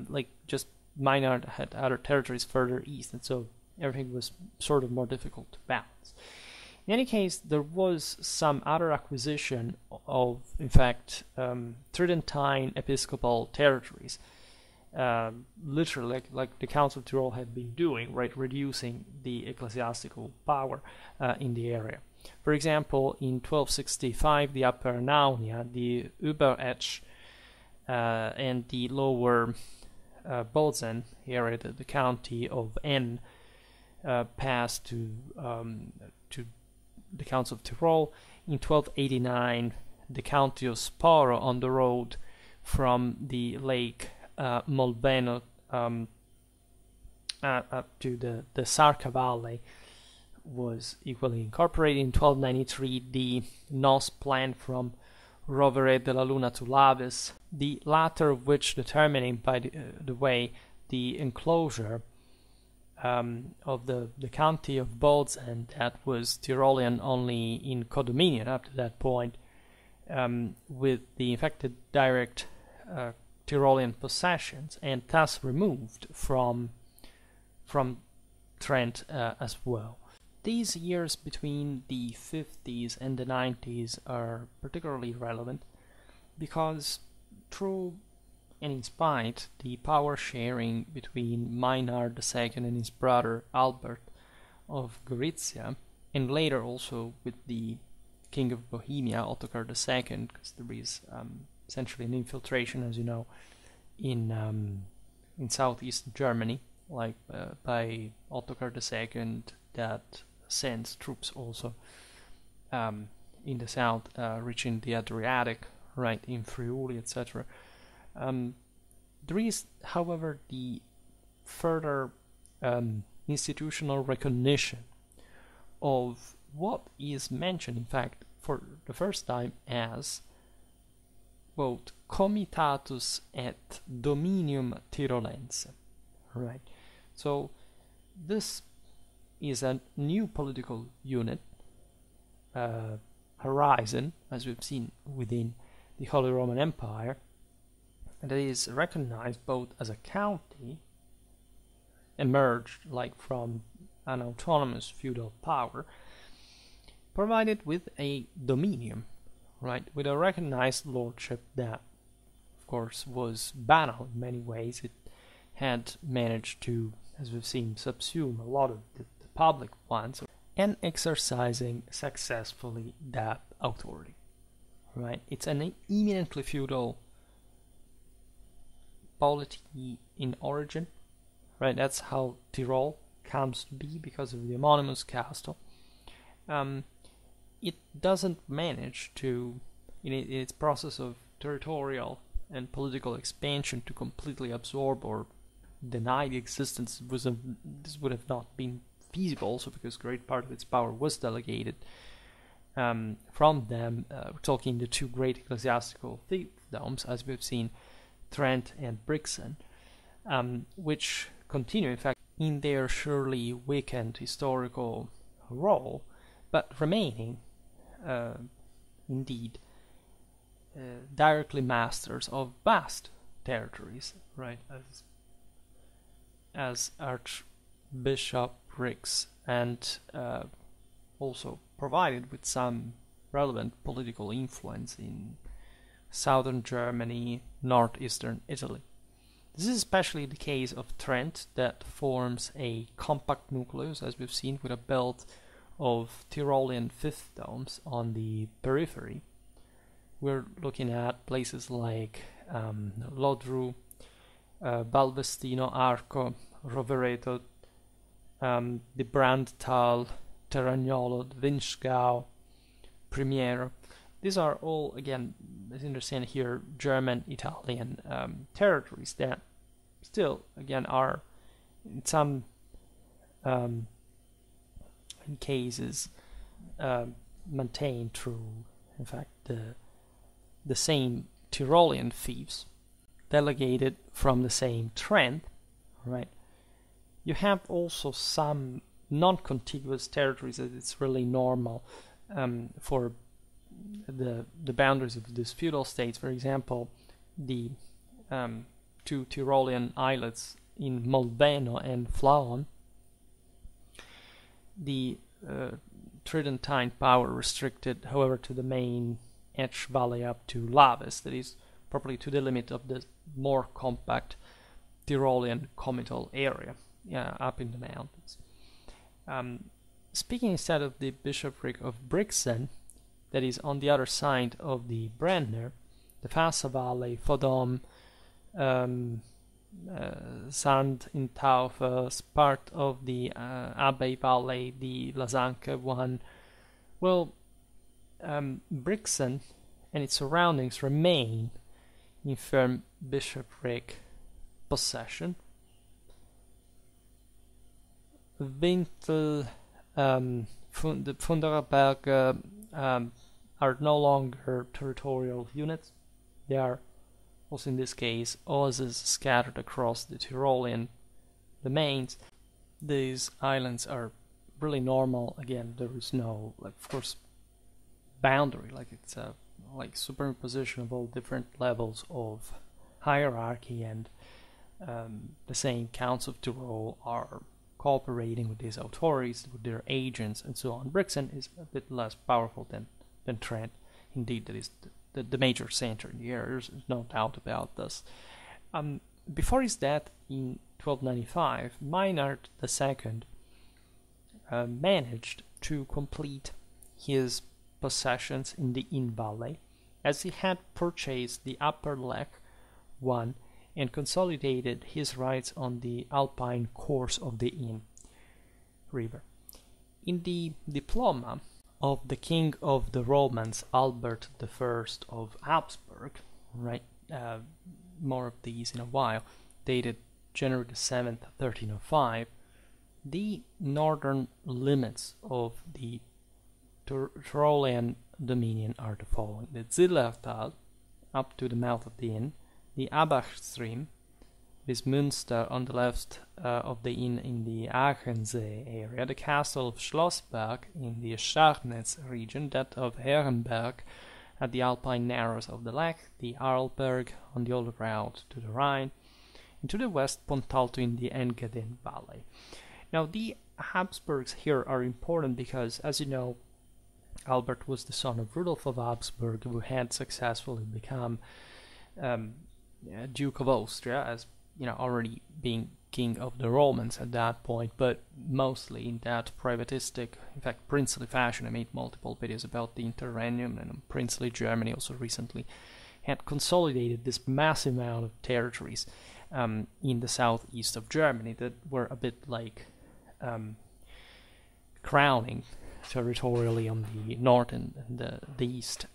like just Meinard had other territories further east, and so everything was sort of more difficult to balance. In any case, there was some other acquisition of, in fact, Tridentine episcopal territories literally like the Council of Tyrol had been doing, right, reducing the ecclesiastical power in the area. For example, in 1265, the Upper Anaunia, the Überetsch, and the Lower Bozen area, the county of N, passed to the Council of Tyrol. In 1289, the county of Sporo, on the road from the lake Molbeno up to the Sarka Valley, was equally incorporated. In 1293, the NOS plan from Rovere della Luna to Lavis, the latter of which determining, by the way, the enclosure of the county of Bozen, that was Tyrolean only in codominion up to that point, with the infected direct Tyrolean possessions, and thus removed from Trent as well. These years between the 50s and the 90s are particularly relevant because, through and in spite the power sharing between Maynard II and his brother Albert of Gorizia, and later also with the King of Bohemia, Ottokar II, because there is essentially an infiltration, as you know, in southeastern Germany, like by Ottokar II, that sends troops also in the south, reaching the Adriatic, right, in Friuli, etc. There is, however, the further institutional recognition of what is mentioned, in fact, for the first time as, quote, Comitatus et Dominium Tyrolense, right? So this is a new political unit, horizon, as we've seen within the Holy Roman Empire, that is recognized both as a county, emerged like from an autonomous feudal power, provided with a dominium, right, with a recognized lordship that, of course, was banal in many ways. It had managed to, as we've seen, subsume a lot of the public ones, and exercising successfully that authority, right? It's an eminently feudal polity in origin, right? That's how Tyrol comes to be because of the homonymous castle. It doesn't manage to, in its process of territorial and political expansion, to completely absorb or deny the existence. This would have not been feasible, also because great part of its power was delegated from them. We're talking the two great ecclesiastical fiefdoms, as we've seen, Trent and Brixen, which continue, in fact, in their surely weakened historical role, but remaining, indeed, directly masters of vast territories, right, as archbishoprics, and also provided with some relevant political influence in southern Germany, northeastern Italy. This is especially the case of Trent, that forms a compact nucleus, as we've seen, with a belt of Tyrolean fiefdoms on the periphery. We're looking at places like Lodru, Balvestino, Arco, Rovereto, the Brandtal, Terragnolo, Vinschgau, Primiero. These are all, again, as you understand here, German-Italian territories that still, again, are in some cases maintained through, in fact, the same Tyrolean fiefs, delegated from the same Trent, right? You have also some non-contiguous territories that it's really normal for the boundaries of these feudal states. For example, the two Tyrolean islets in Molbeno and Flaon. The Tridentine power restricted, however, to the main Etsch Valley up to Lavis, that is properly to the limit of the more compact Tyrolean comital area up in the mountains. Speaking instead of the bishopric of Brixen, that is on the other side of the Brenner, the Fassa Valley, Fodom, Sand in Taufels, part of the Abbey Valley, the Lazanke one. Well, Brixen and its surroundings remain in firm bishopric possession. Wintel, the Funderberge are no longer territorial units. They are also in this case oases scattered across the Tyrolean domains. These islands are really normal. Again, there is no, like, of course, boundary, like it's a superimposition of all different levels of hierarchy, and the same counts of Tyrol are cooperating with these authorities, with their agents, and so on. Brixen is a bit less powerful than Trent. Indeed, that is the major center in the area. There's no doubt about this. Before his death in 1295, Maynard II managed to complete his possessions in the Inn Valley, as he had purchased the Upper Lech one and consolidated his rights on the alpine course of the Inn River. In the diploma of the King of the Romans, Albert I of Habsburg, right, more of these in a while, dated January the 7th, 1305, the northern limits of the Tyrolean dominion are the following: the Zillertal, up to the mouth of the Inn, the Abach stream, this Münster on the left of the Inn in the Aachensee area, the castle of Schlossberg in the Scharnitz region, that of Herrenberg at the Alpine narrows of the Lech, the Arlberg on the old route to the Rhine, and to the west Pontalto in the Engadin Valley. Now, the Habsburgs here are important because, as you know, Albert was the son of Rudolf of Habsburg, who had successfully become Duke of Austria, as you know, already being king of the Romans at that point, but mostly in that privatistic, in fact, princely fashion. I made multiple videos about the Interregnum, and princely Germany also recently had consolidated this massive amount of territories in the southeast of Germany that were a bit like crowning territorially on the north and the east,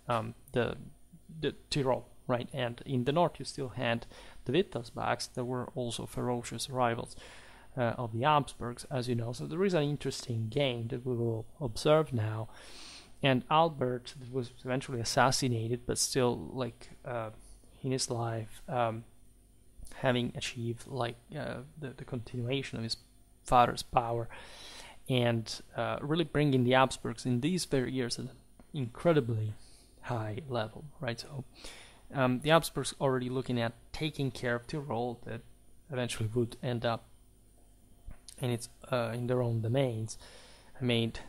the Tyrol, right? And in the north you still had the Wittelsbachs that were also ferocious rivals of the Habsburgs, as you know. So there is an interesting game that we will observe now. And Albert was eventually assassinated, but still, like, in his life, having achieved like the continuation of his father's power, and really bringing the Habsburgs in these very years at an incredibly high level, right? So the Habsburgs already looking at taking care of Tyrol, that eventually would end up in their own domains. I made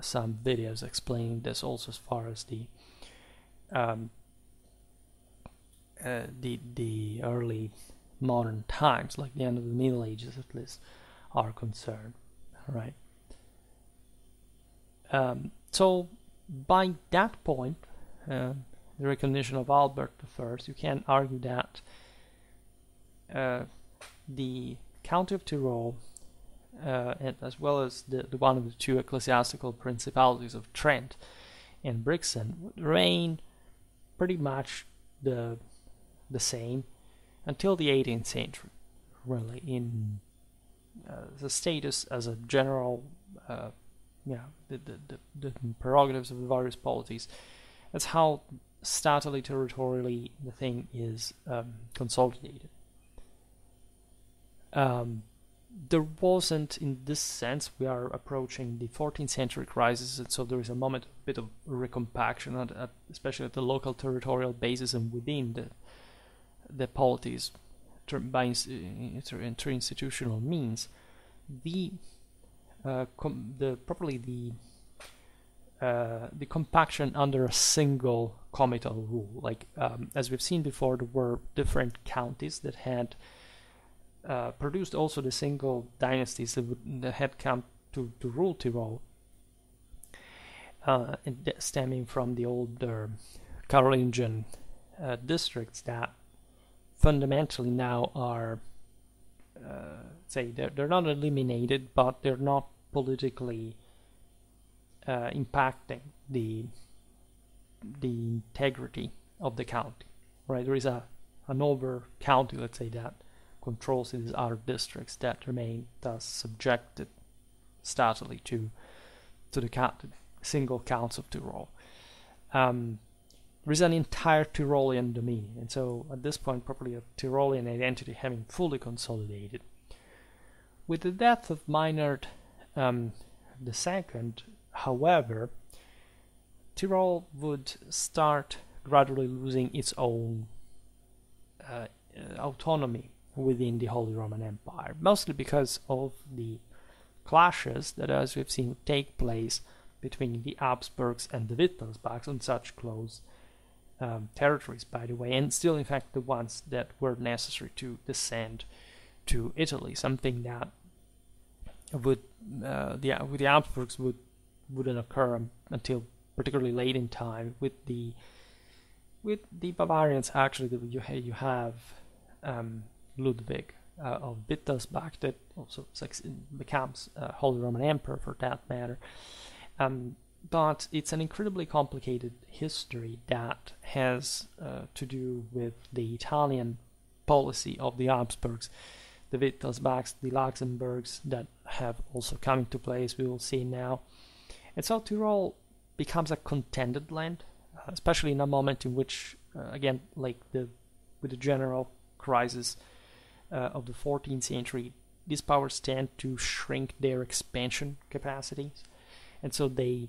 some videos explaining this also as far as the early modern times, like the end of the Middle Ages at least, are concerned, right? So by that point, the recognition of Albert I, you can argue that the County of Tyrol, and as well as the one of the two ecclesiastical principalities of Trent and Brixen, would remain pretty much the same until the 18th century, really, in the status as a general, the prerogatives of the various polities. That's how statally, territorially, the thing is consolidated. There wasn't, in this sense, we are approaching the 14th century crisis, and so there is a bit of recompaction, especially at the local territorial basis and within the polities by through institutional means. The compaction under a single comital rule, like as we've seen before, there were different counties that had produced also the single dynasties that had come to rule Tyrol, stemming from the older Carolingian districts that fundamentally now are, say, they're not eliminated, but they're not politically impacting the integrity of the county, right? There is an over county, let's say, that controls these other districts that remain thus subjected statally to the single counts of Tyrol. There is an entire Tyrolean dominion, and so at this point, properly a Tyrolean identity having fully consolidated. With the death of Maynard II, however, Tyrol would start gradually losing its own autonomy within the Holy Roman Empire, mostly because of the clashes that, as we've seen, would take place between the Habsburgs and the Wittelsbachs on such close territories, by the way, and still, in fact, the ones that were necessary to descend to Italy, something that would with the Habsburgs wouldn't occur until particularly late in time. With the Bavarians, actually, you have Ludwig of Wittelsbach that also becomes Holy Roman Emperor for that matter. But it's an incredibly complicated history that has to do with the Italian policy of the Habsburgs, the Wittelsbachs, the Luxemburgs that have also come into place, we will see now. And so Tyrol becomes a contended land, especially in a moment in which, again, like with the general crisis of the 14th century, these powers tend to shrink their expansion capacities, and so they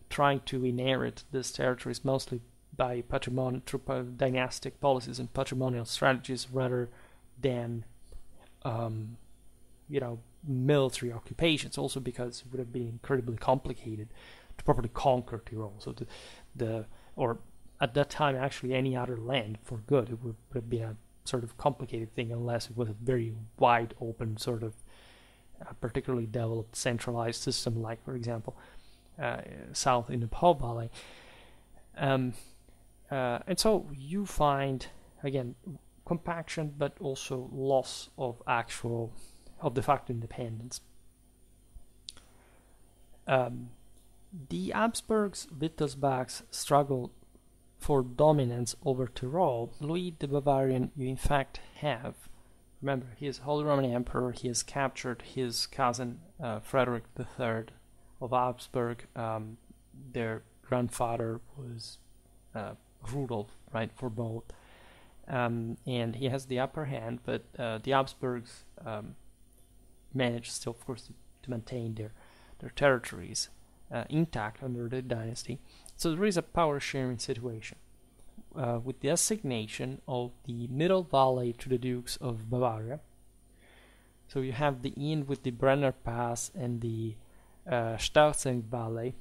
try to inherit these territories mostly by through dynastic policies and patrimonial strategies rather than military occupations. Also because it would have been incredibly complicated to properly conquer Tyrol. So or at that time actually any other land for good, it would have been a sort of complicated thing unless it was a very wide open sort of particularly developed centralized system, like for example south in the Po Valley. And so you find again compaction but also loss of de facto independence. The Habsburgs Wittelsbachs struggle for dominance over Tyrol. Louis the Bavarian, you in fact have, remember, he is Holy Roman Emperor, he has captured his cousin Frederick III of Habsburg. Their grandfather was Rudolf, right, for both. And he has the upper hand, but the Habsburgs managed still, of course, to maintain their territories intact under the dynasty. So there is a power sharing situation with the assignation of the Middle Valley to the Dukes of Bavaria. So you have the Inn with the Brenner Pass and the Starzing Valley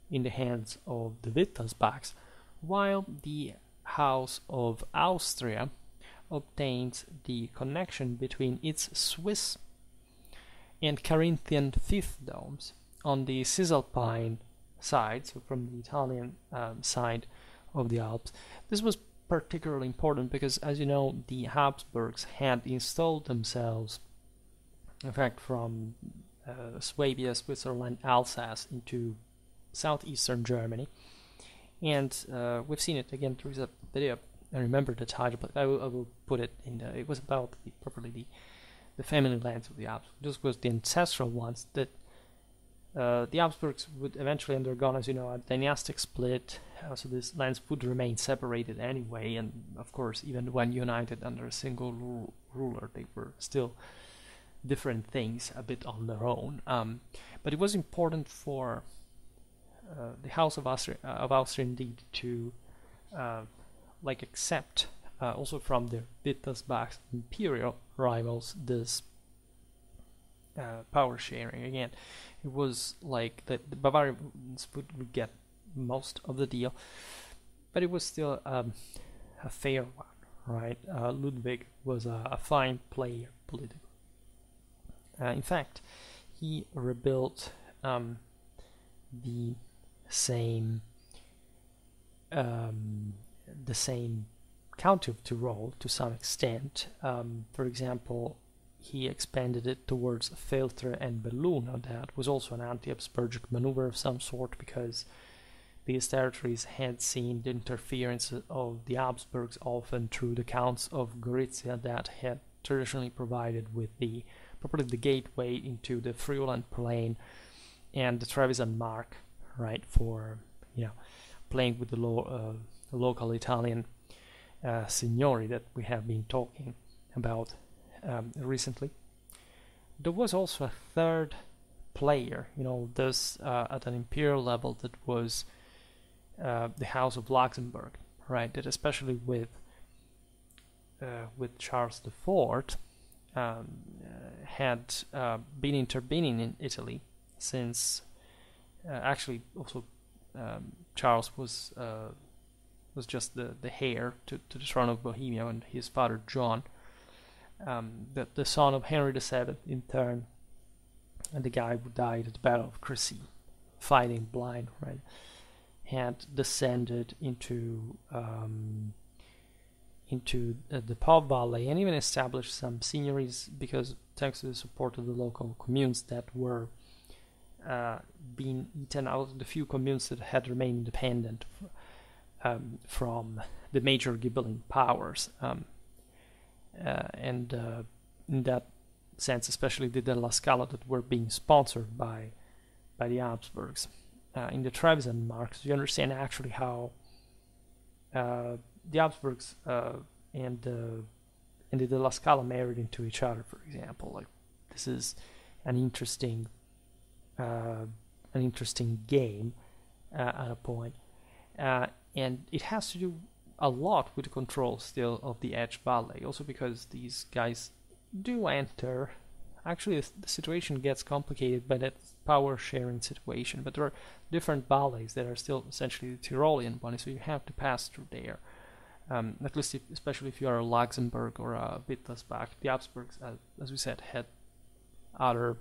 in the hands of the Wittelsbachs, while the House of Austria obtains the connection between its Swiss and Carinthian fiefdoms on the Cisalpine side, so from the Italian side of the Alps. This was particularly important because, as you know, the Habsburgs had installed themselves, in fact, from Swabia, Switzerland, Alsace into southeastern Germany. And we've seen it again. There is a video. I remember the title, but I will put it in. It was about the family lands of the Alps. This was the ancestral ones that the Habsburgs would eventually undergo, as you know, a dynastic split. So these lands would remain separated anyway, and of course, even when united under a single ruler, they were still different things, a bit on their own. But it was important for the House of Austria indeed to accept also from their Wittelsbach imperial rivals this power sharing. Again, it was like the Bavarians would get most of the deal, but it was still a fair one, right? Ludwig was a fine player political. In fact, he rebuilt the same county of Tyrol to some extent. For example, he expanded it towards Feltre and Belluno. That was also an anti-Habsburgic maneuver of some sort, because these territories had seen the interference of the Habsburgs often through the counts of Gorizia that had traditionally provided with probably the gateway into the Friulan plain and the Trevisan mark, right, for playing with the local Italian signori that we have been talking about recently. There was also a third player, this at an imperial level, that was the House of Luxembourg, right? That especially with Charles IV had been intervening in Italy since actually also Charles was just the heir to the throne of Bohemia, and his father John, the son of Henry VII in turn, and the guy who died at the Battle of Crecy, fighting blind, right, had descended into the Po Valley and even established some seigneuries, because thanks to the support of the local communes that were being eaten out of the few communes that had remained independent from the major Ghibelline powers, and in that sense, especially the Della Scala that were being sponsored by the Habsburgs. In the Trevisan marks, you understand actually how the Habsburgs and the Della Scala married into each other. For example, like this is an interesting game at a point, and it has to do a lot with the control still of the Edge Valley. Also because these guys do enter. Actually, the situation gets complicated by that power sharing situation, but there are different valleys that are still essentially the Tyrolean one, so you have to pass through there. At least, especially if you are a Luxembourg or a Wittelsbach. The Habsburgs, as we said, had other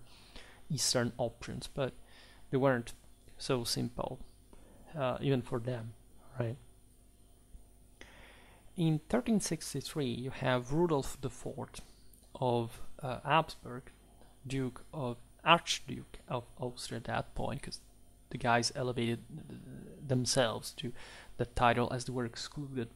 eastern options, but they weren't so simple, even for them, right? In 1363, you have Rudolf IV of Habsburg, Archduke of Austria at that point, because the guys elevated themselves to the title as they were excluded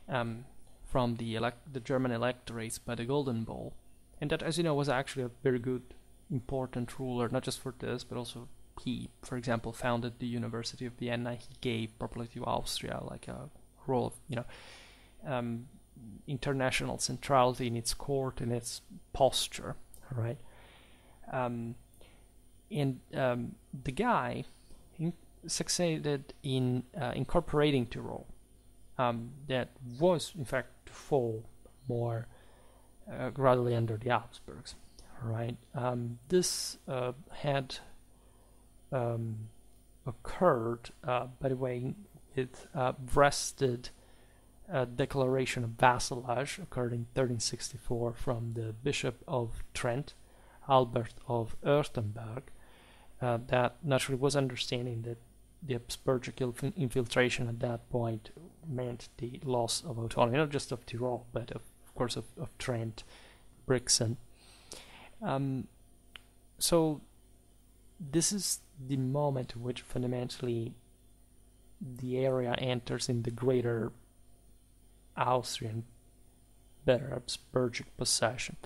from the German electorates by the Golden Bull, and that, as you know, was actually a very good, important ruler, not just for this, but also he, for example, founded the University of Vienna. He gave properly to Austria like a role of, international centrality in its court and its posture, right? And the guy succeeded in incorporating Tyrol, that was in fact to fall more gradually under the Habsburgs, right? This had occurred, by the way, with Breasted declaration of vassalage occurred in 1364 from the Bishop of Trent, Albert of Württemberg, that naturally was understanding that the Habsburgic infiltration at that point meant the loss of autonomy, not just of Tyrol, but of course of Trent, Brixen. So this is the moment in which fundamentally the area enters in the greater Austrian, better Habsburgic possession.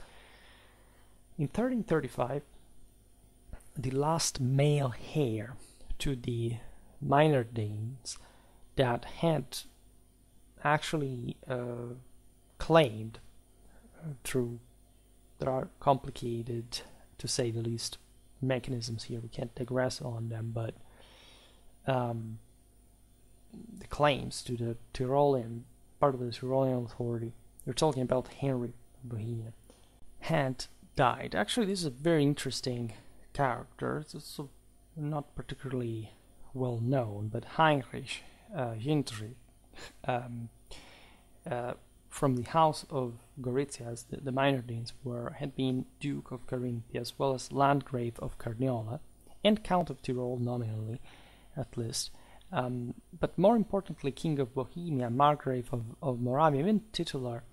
In 1335, the last male heir to the minor Danes that had actually claimed through, there are complicated, to say the least, mechanisms here, we can't digress on them, but the claims to the Tyrolean, part of the Tyrolean authority, we're talking about Henry of Bohemia, had died. Actually, this is a very interesting character. It's also not particularly well known, but Heinrich Heinrich from the house of Gorizia, as the Meinardines had been Duke of Carinthia, as well as Landgrave of Carniola, and Count of Tyrol nominally, at least. But more importantly, King of Bohemia, Margrave of Moravia, even titular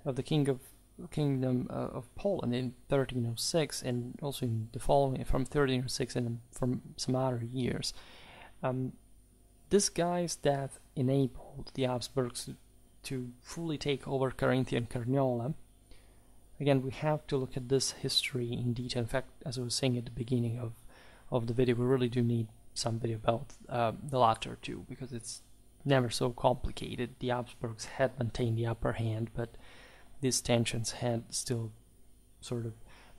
of the Kingdom of Poland in 1306, and also in the following from 1306 and from some other years. This guy's death enabled the Habsburgs to fully take over Carinthia and Carniola. Again, we have to look at this history in detail. In fact, as I was saying at the beginning of the video, we really do need some video about the latter too, because it's never so complicated. The Habsburgs had maintained the upper hand, but these tensions had still sort of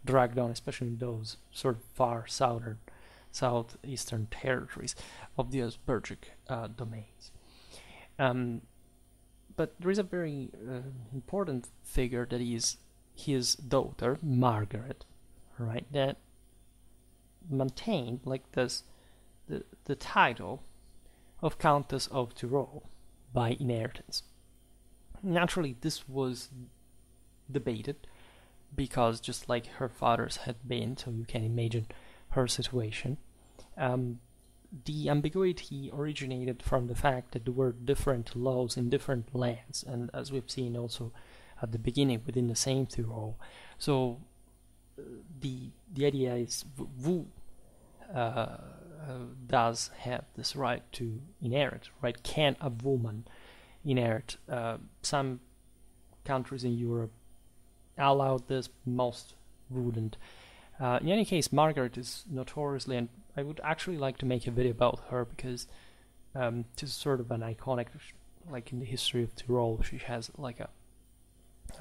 dragged on, especially in those sort of far southeastern territories of the Habsburgic domains. But there is a very important figure, that is his daughter, Margaret, right, that maintained like this the title of Countess of Tyrol by inheritance. Naturally, this was debated, because just like her father's had been, so you can imagine her situation, the ambiguity originated from the fact that there were different laws in different lands, and as we've seen also at the beginning within the same Tyrol. So the idea is who does have this right to inherit, right? Can a woman inherit? Some countries in Europe allowed this, most wouldn't. In any case, Margaret is notoriously, and I would actually like to make a video about her, because she's sort of an iconic, like in the history of Tyrol, she has like a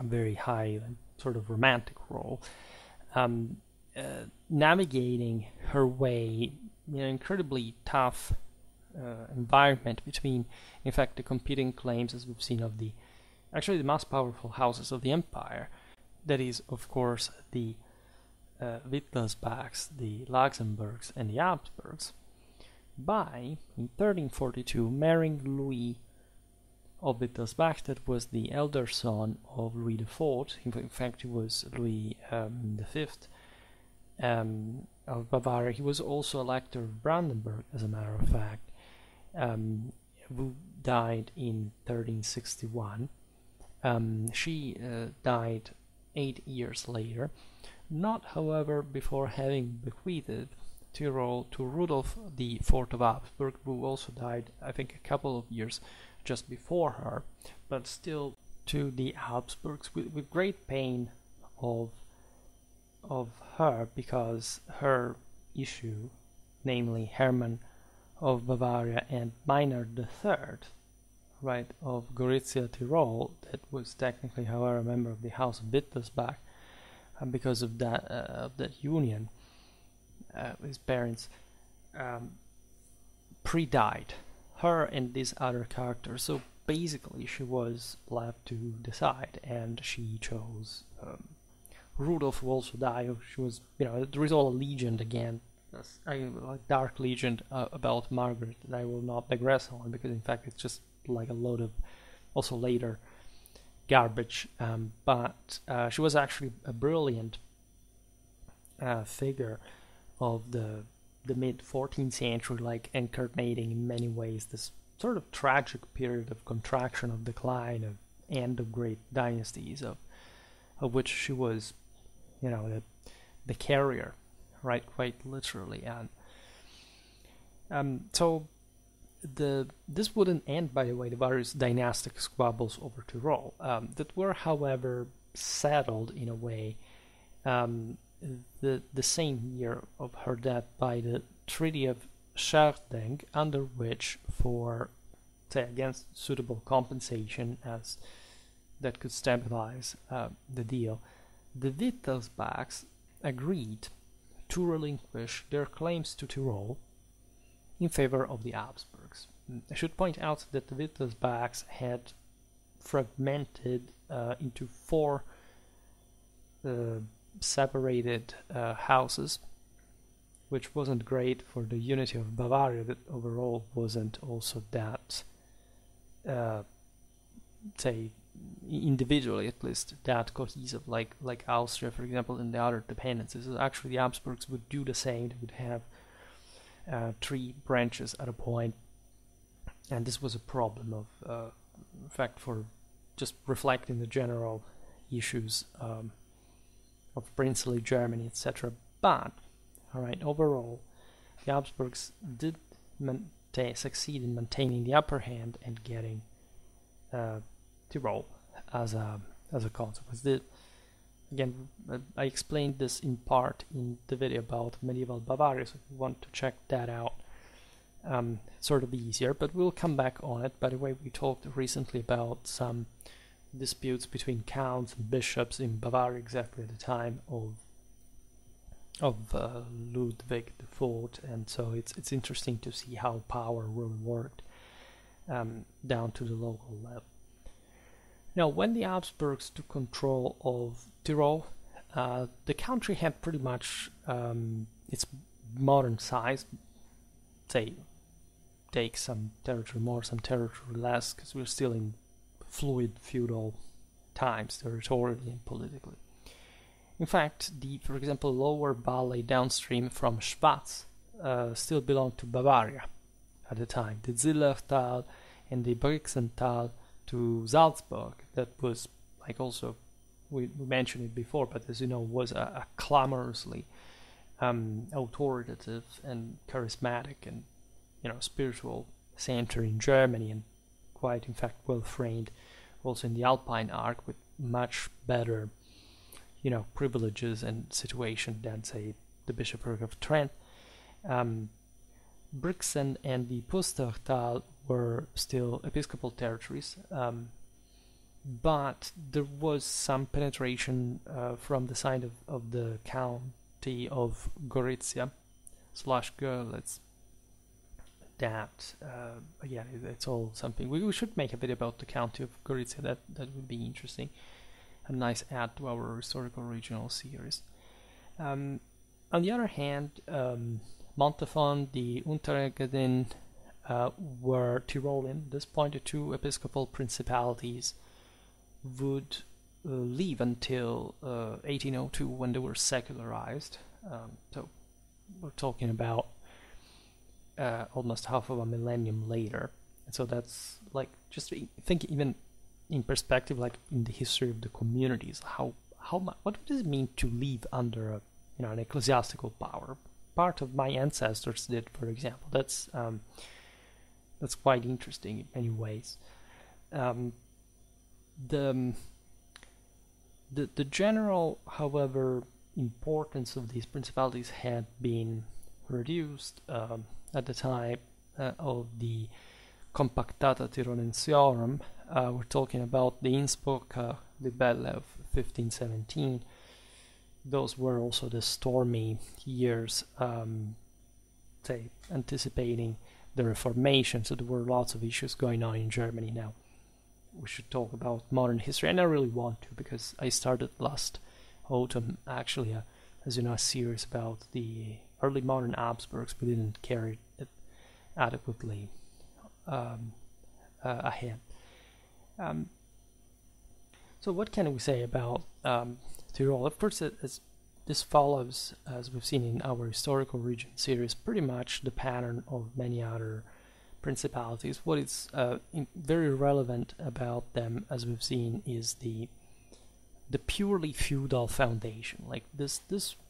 very high sort of romantic role, navigating her way in an incredibly tough environment between, in fact, the competing claims, as we've seen, of the most powerful houses of the empire. That is, of course, the Wittelsbachs, the Luxemburgs, and the Habsburgs, by, in 1342, marrying Louis of Wittelsbach, that was the elder son of Louis IV. In fact, he was Louis V of Bavaria. He was also Elector of Brandenburg, as a matter of fact, who died in 1361. She died 8 years later, not, however, before having bequeathed Tyrol to Rudolf IV of Habsburg, who also died, I think, a couple of years just before her, but still to the Habsburgs with great pain of her, because her issue, namely Hermann of Bavaria and Meinhard III, right, of Gorizia, Tyrol, that was technically, however, a member of the House of Wittelsbach, because of that union, his parents pre-died her and this other character. So basically, she was left to decide, and she chose Rudolf, who also died. She was, there is all a legend again, a dark legend about Margaret that I will not digress on, because in fact it's just like a load of also later garbage, but she was actually a brilliant figure of the mid 14th century, like incarnating in many ways this sort of tragic period of contraction, of decline, of end of great dynasties, of which she was, the carrier, right, quite literally. And so this wouldn't end, by the way, the various dynastic squabbles over Tyrol, that were, however, settled in a way the same year of her death by the Treaty of Schwerpunkt, under which, for, say, against suitable compensation as that could stabilize the deal, the Wittelsbachs agreed to relinquish their claims to Tyrol in favor of the Habsburgs. I should point out that the Wittelsbachs had fragmented into 4 separated houses, which wasn't great for the unity of Bavaria, that overall wasn't also that, say, individually at least that cohesive, like Austria, for example, and the other dependencies. Actually, the Habsburgs would do the same. They would have 3 branches at a point, and this was a problem of, in fact, for just reflecting the general issues of princely Germany, etc. But, all right, overall, the Habsburgs did succeed in maintaining the upper hand and getting Tyrol as a consequence. Again, I explained this in part in the video about medieval Bavaria, so if you want to check that out, it's sort of easier, but we'll come back on it. By the way, we talked recently about some disputes between counts and bishops in Bavaria exactly at the time of Ludwig IV, and so it's interesting to see how power really worked down to the local level. Now, when the Habsburgs took control of Tyrol, the country had pretty much its modern size. Say, take some territory more, some territory less, because we're still in fluid feudal times, territorially and politically. In fact, for example, lower valley downstream from Schwaz still belonged to Bavaria at the time. The Zillertal and the Brixental to Salzburg, that was, like, also, we mentioned it before, but as you know, was a clamorously authoritative and charismatic and, spiritual center in Germany, and quite, in fact, well framed also in the Alpine arc, with much better privileges and situation than, say, the bishopric of Trent. Brixen and the Pustertal were still episcopal territories, but there was some penetration from the side of the county of Gorizia / Görlitz. That again, it's all something we should make a video about the county of Gorizia. That would be interesting, a nice add to our historical regional series. On the other hand, Montafon, the Unterengadin were Tyrolean. This point, the 2 episcopal principalities would leave until 1802, when they were secularized. So we're talking about almost half of a millennium later. And so that's, like, just think even in perspective, like in the history of the communities, what does it mean to live under an ecclesiastical power? Part of my ancestors did, for example. That's quite interesting in many ways. The general, however, importance of these principalities had been reduced at the time of the Compactata Tyrolensiorum. We're talking about the Innsbruck Libelle of 1517. Those were also the stormy years, say, anticipating the Reformation, so there were lots of issues going on in Germany. Now, we should talk about modern history, and I really want to, because I started last autumn, actually, as you know, a series about the early modern Habsburgs, but didn't carry it adequately ahead. So what can we say about Tyrol? Of course, this follows, as we've seen in our historical region series, pretty much the pattern of many other principalities. What is very relevant about them, as we've seen, is the purely feudal foundation. Like this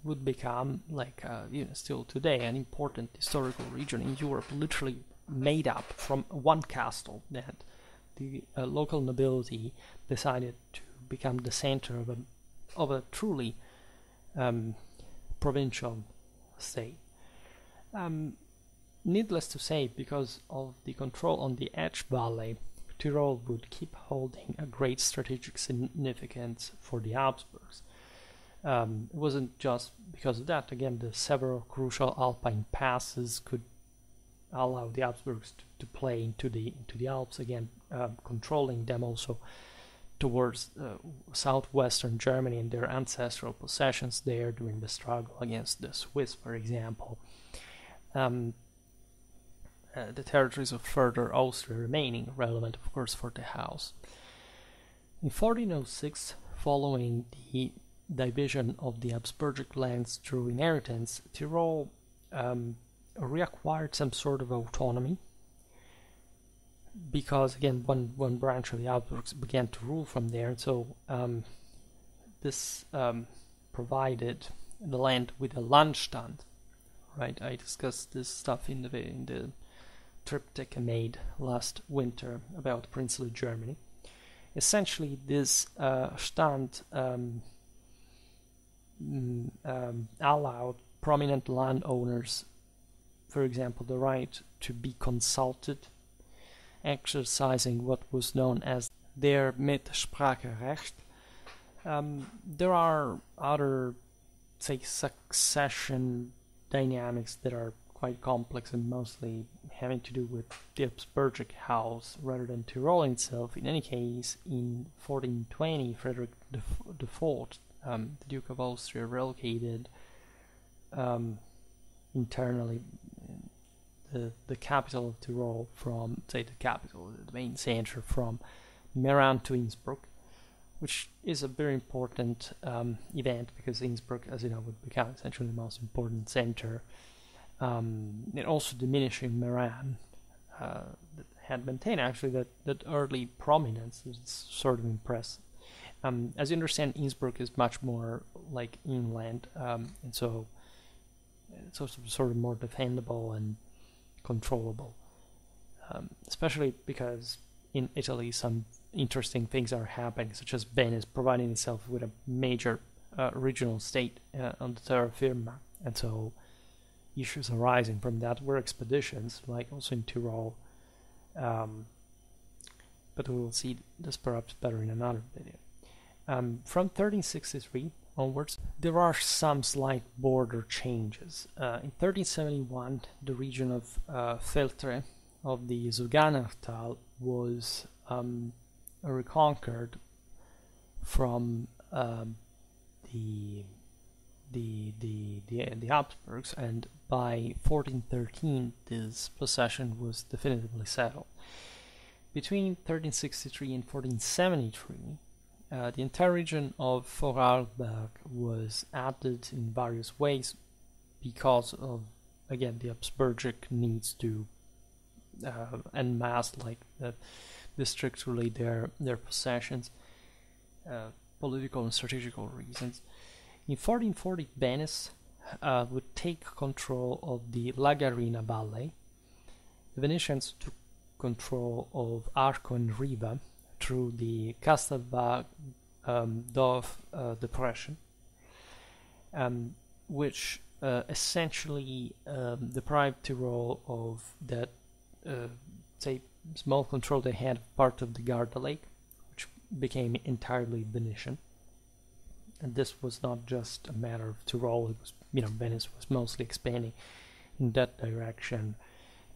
would become, like still today, an important historical region in Europe, literally made up from one castle that the local nobility decided to become the center of a truly provincial state. Needless to say, because of the control on the Edge Valley, Tyrol would keep holding a great strategic significance for the Habsburgs. It wasn't just because of that. Again, the several crucial Alpine passes could allow the Habsburgs to play into the Alps, again, controlling them also towards southwestern Germany and their ancestral possessions there during the struggle against the Swiss, for example. The territories of further Austria remaining relevant, of course, for the house. In 1406, following the division of the Habsburgic lands through inheritance, Tyrol reacquired some sort of autonomy, because again one branch of the Habsburgs began to rule from there, and so this provided the land with a Landstand. Right, I discussed this stuff in the triptych I made last winter about princely Germany. Essentially, this stand allowed prominent landowners, for example, the right to be consulted, exercising what was known as their Mitspracherecht. There are other, say, succession dynamics that are quite complex and mostly having to do with the Habsburgic house rather than Tyrol itself. In any case, in 1420, Frederick IV, the Duke of Austria, relocated internally the capital of Tyrol from, say, the capital, the main center, from Meran to Innsbruck, which is a very important event, because Innsbruck, as you know, would become essentially the most important center. And also diminishing Meran that had maintained actually that early prominence. Is sort of impressive. As you understand, Innsbruck is much more like inland, and so it's also sort of more defendable and controllable, especially because in Italy some interesting things are happening, such as Venice providing itself with a major regional state on the terra firma, and so issues arising from that were expeditions, like also in Tyrol, but we will see this perhaps better in another video. From 1363 onwards, there are some slight border changes. In 1371, the region of Feltre of the Zuganatal was reconquered from the Habsburgs, and by 1413 this possession was definitively settled. Between 1363 and 1473, the entire region of Vorarlberg was added in various ways because of, again, the Habsburgic needs to en masse, like districtually, their possessions, political and strategical reasons. In 1440, Venice would take control of the Lagarina Valley. The Venetians took control of Arco and Riva through the Castelvadov depression, which essentially deprived Tyrol of that, say, small control they had of part of the Garda Lake, which became entirely Venetian. And this was not just a matter of Tyrol; it was, Venice was mostly expanding in that direction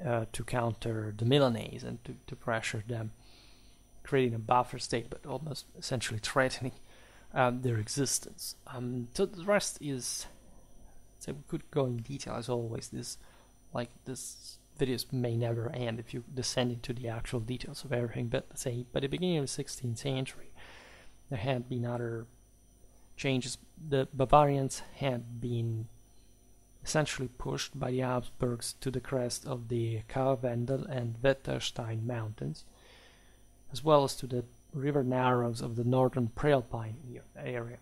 to counter the Milanese and to pressure them, creating a buffer state, but almost essentially threatening their existence. So the rest is, say, we could go in detail as always. This videos may never end if you descend into the actual details of everything. But say by the beginning of the 16th century, there had been other changes. The Bavarians had been essentially pushed by the Habsburgs to the crest of the Karwendel and Wetterstein mountains, as well as to the river narrows of the northern Prealpine area.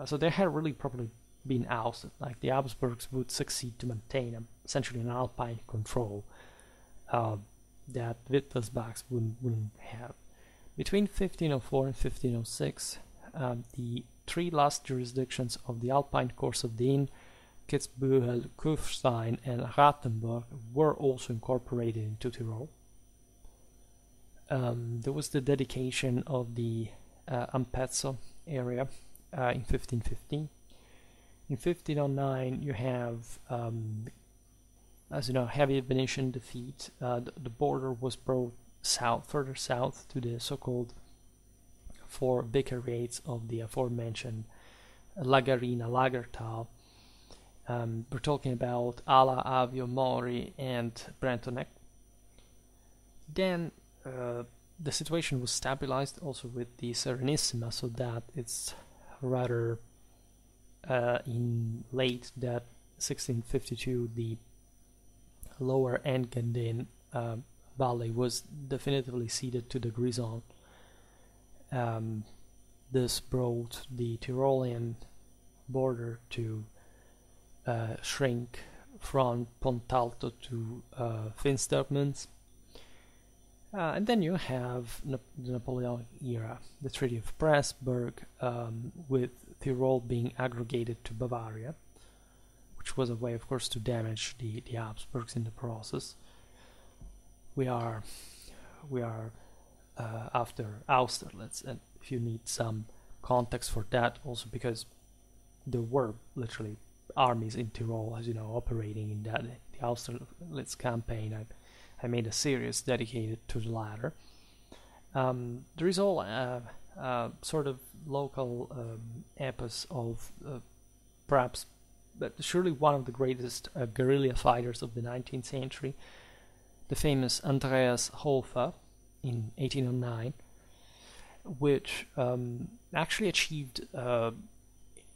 So they had really probably been ousted. Like, the Habsburgs would succeed to maintain essentially an Alpine control that Wittelsbachs wouldn't have. Between 1504 and 1506, the three last jurisdictions of the Alpine course of the Inn, Kitzbühel, Kufstein, and Rattenburg, were also incorporated into Tyrol. There was the dedication of the Ampezzo area in 1515. In 1509, you have, as you know, heavy Venetian defeat. The border was brought further south to the so-called four vicariates of the aforementioned Lagarina, Lagertal. We're talking about Ala, Avio, Mori, and Brentonec. Then the situation was stabilized also with the Serenissima, so that it's rather in late that 1652 the lower Engadine valley was definitively ceded to the Grisons. This brought the Tyrolean border to shrink from Pontalto to Finstermünz. And then you have the Napoleonic era, the Treaty of Pressburg, with Tyrol being aggregated to Bavaria, which was a way, of course, to damage the Habsburgs in the process. We are after Austerlitz, and if you need some context for that, also because there were literally armies in Tyrol, as you know, operating in the Austerlitz campaign. I made a series dedicated to the latter. There is all sort of local epos of perhaps, but surely one of the greatest guerrilla fighters of the 19th century, the famous Andreas Hofer in 1809, which actually achieved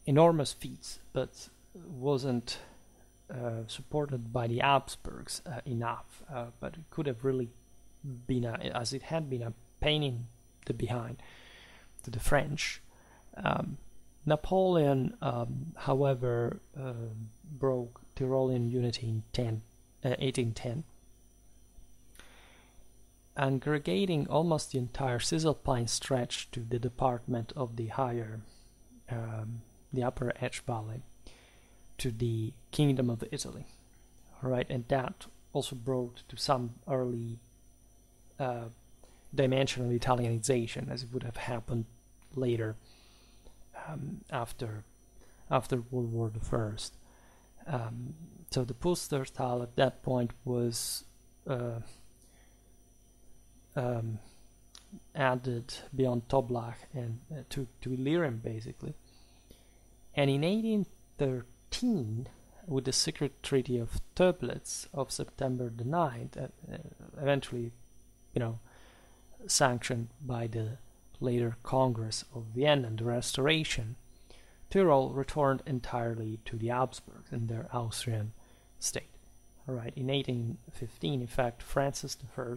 enormous feats, but wasn't supported by the Habsburgs enough, but it could have really been, as it had been, a pain in the behind to the French. Napoleon, however, broke Tyrolean unity in 1810, aggregating almost the entire Cisalpine stretch to the department of the upper Etsch Valley, to the Kingdom of Italy. Alright, and that also brought to some early dimension of Italianization, as it would have happened later after World War I. So the Pustertal at that point was added beyond Toblach and to Illyrium, basically. And in 1813, with the secret treaty of Töplitz of September the 9th, eventually, sanctioned by the later Congress of Vienna and the Restoration, Tyrol returned entirely to the Habsburgs in their Austrian state. Alright, in 1815, in fact, Francis I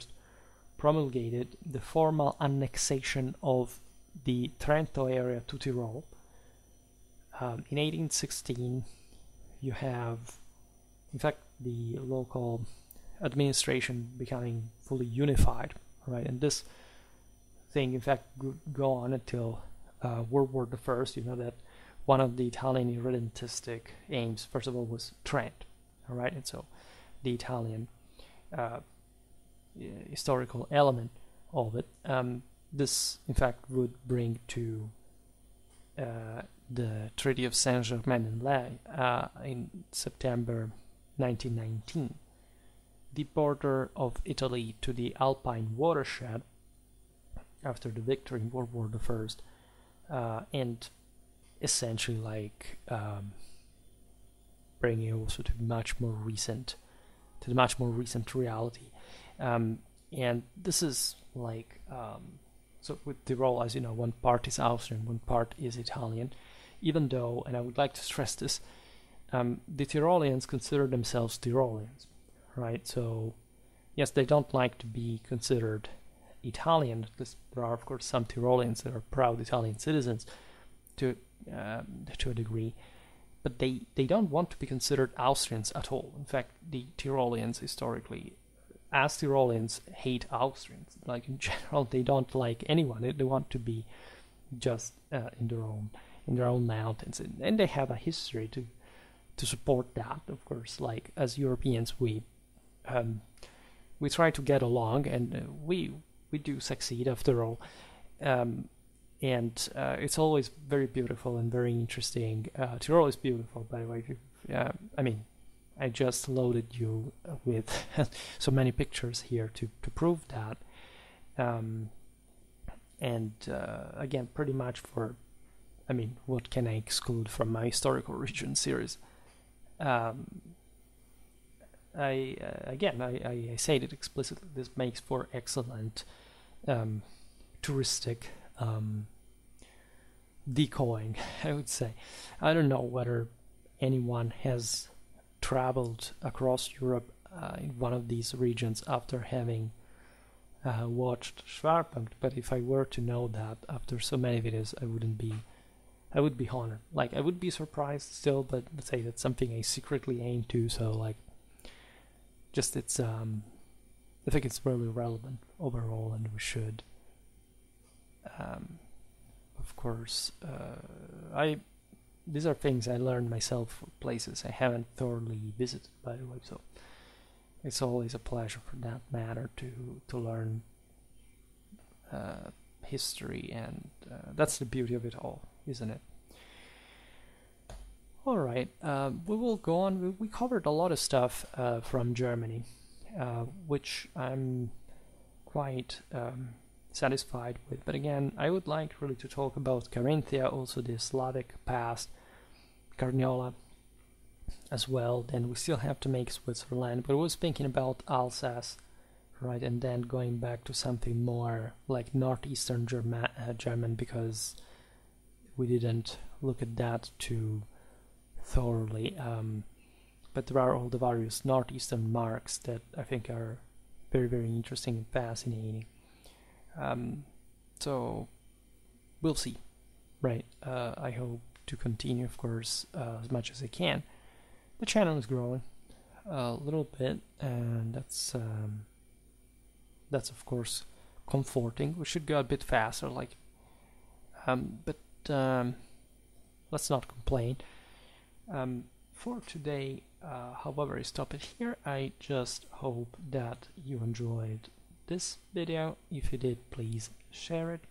promulgated the formal annexation of the Trento area to Tyrol. In 1816, you have, in fact, the local administration becoming fully unified, right? And this thing, in fact, would go on until World War I. You know that one of the Italian irredentistic aims, first of all, was Trent, all right? And so the Italian historical element of it, this, in fact, would bring to the Treaty of Saint-Germain-en-Laye in September 1919, the border of Italy to the Alpine watershed after the victory in World War I, and essentially bringing it also to the much more recent reality, and this is so with Tyrol, as you know, one part is Austrian, one part is Italian, even though, and I would like to stress this, the Tyroleans consider themselves Tyroleans, right? So yes, they don't like to be considered Italian. There are, of course, some Tyroleans that are proud Italian citizens to a degree, but they don't want to be considered Austrians at all. In fact, the Tyroleans historically, as Tyroleans, hate Austrians. Like, in general, they don't like anyone. They want to be just in their own mountains, and they have a history to support that. Of course, like as Europeans, we try to get along, and we do succeed after all. And it's always very beautiful and very interesting. Tyrol is beautiful, by the way. I just loaded you with so many pictures here to prove that. Again, pretty much for, what can I exclude from my historical region series? I said it explicitly. This makes for excellent touristic decoying, I would say. I don't know whether anyone has traveled across Europe in one of these regions after having watched Schwerpunkt, but if I were to know that after so many videos, I would be honored. Like, I would be surprised still, but let's say that's something I secretly aim to, so like, just it's, I think it's really relevant overall, and we should, of course, these are things I learned myself from places I haven't thoroughly visited, by the way, so it's always a pleasure for that matter to learn history, and that's the beauty of it all, isn't it? Alright, we will go on. We covered a lot of stuff from Germany, which I'm quite satisfied with, but again, I would like really to talk about Carinthia, also the Slavic past, Carniola as well. Then we still have to make Switzerland, but I was thinking about Alsace, right, and then going back to something more like northeastern German, because we didn't look at that too thoroughly, but there are all the various northeastern marks that I think are very, very interesting and fascinating. So we'll see, right? I hope to continue, of course, as much as I can. The channel is growing a little bit, and that's of course comforting. We should go a bit faster, like, but let's not complain. For today, however, I stop it here. I just hope that you enjoyed this video. If you did, please share it.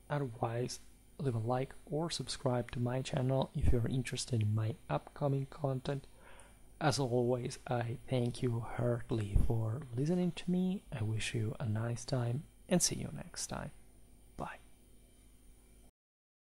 Otherwise, leave a like or subscribe to my channel if you're interested in my upcoming content. As always, I thank you heartily for listening to me. I wish you a nice time and see you next time.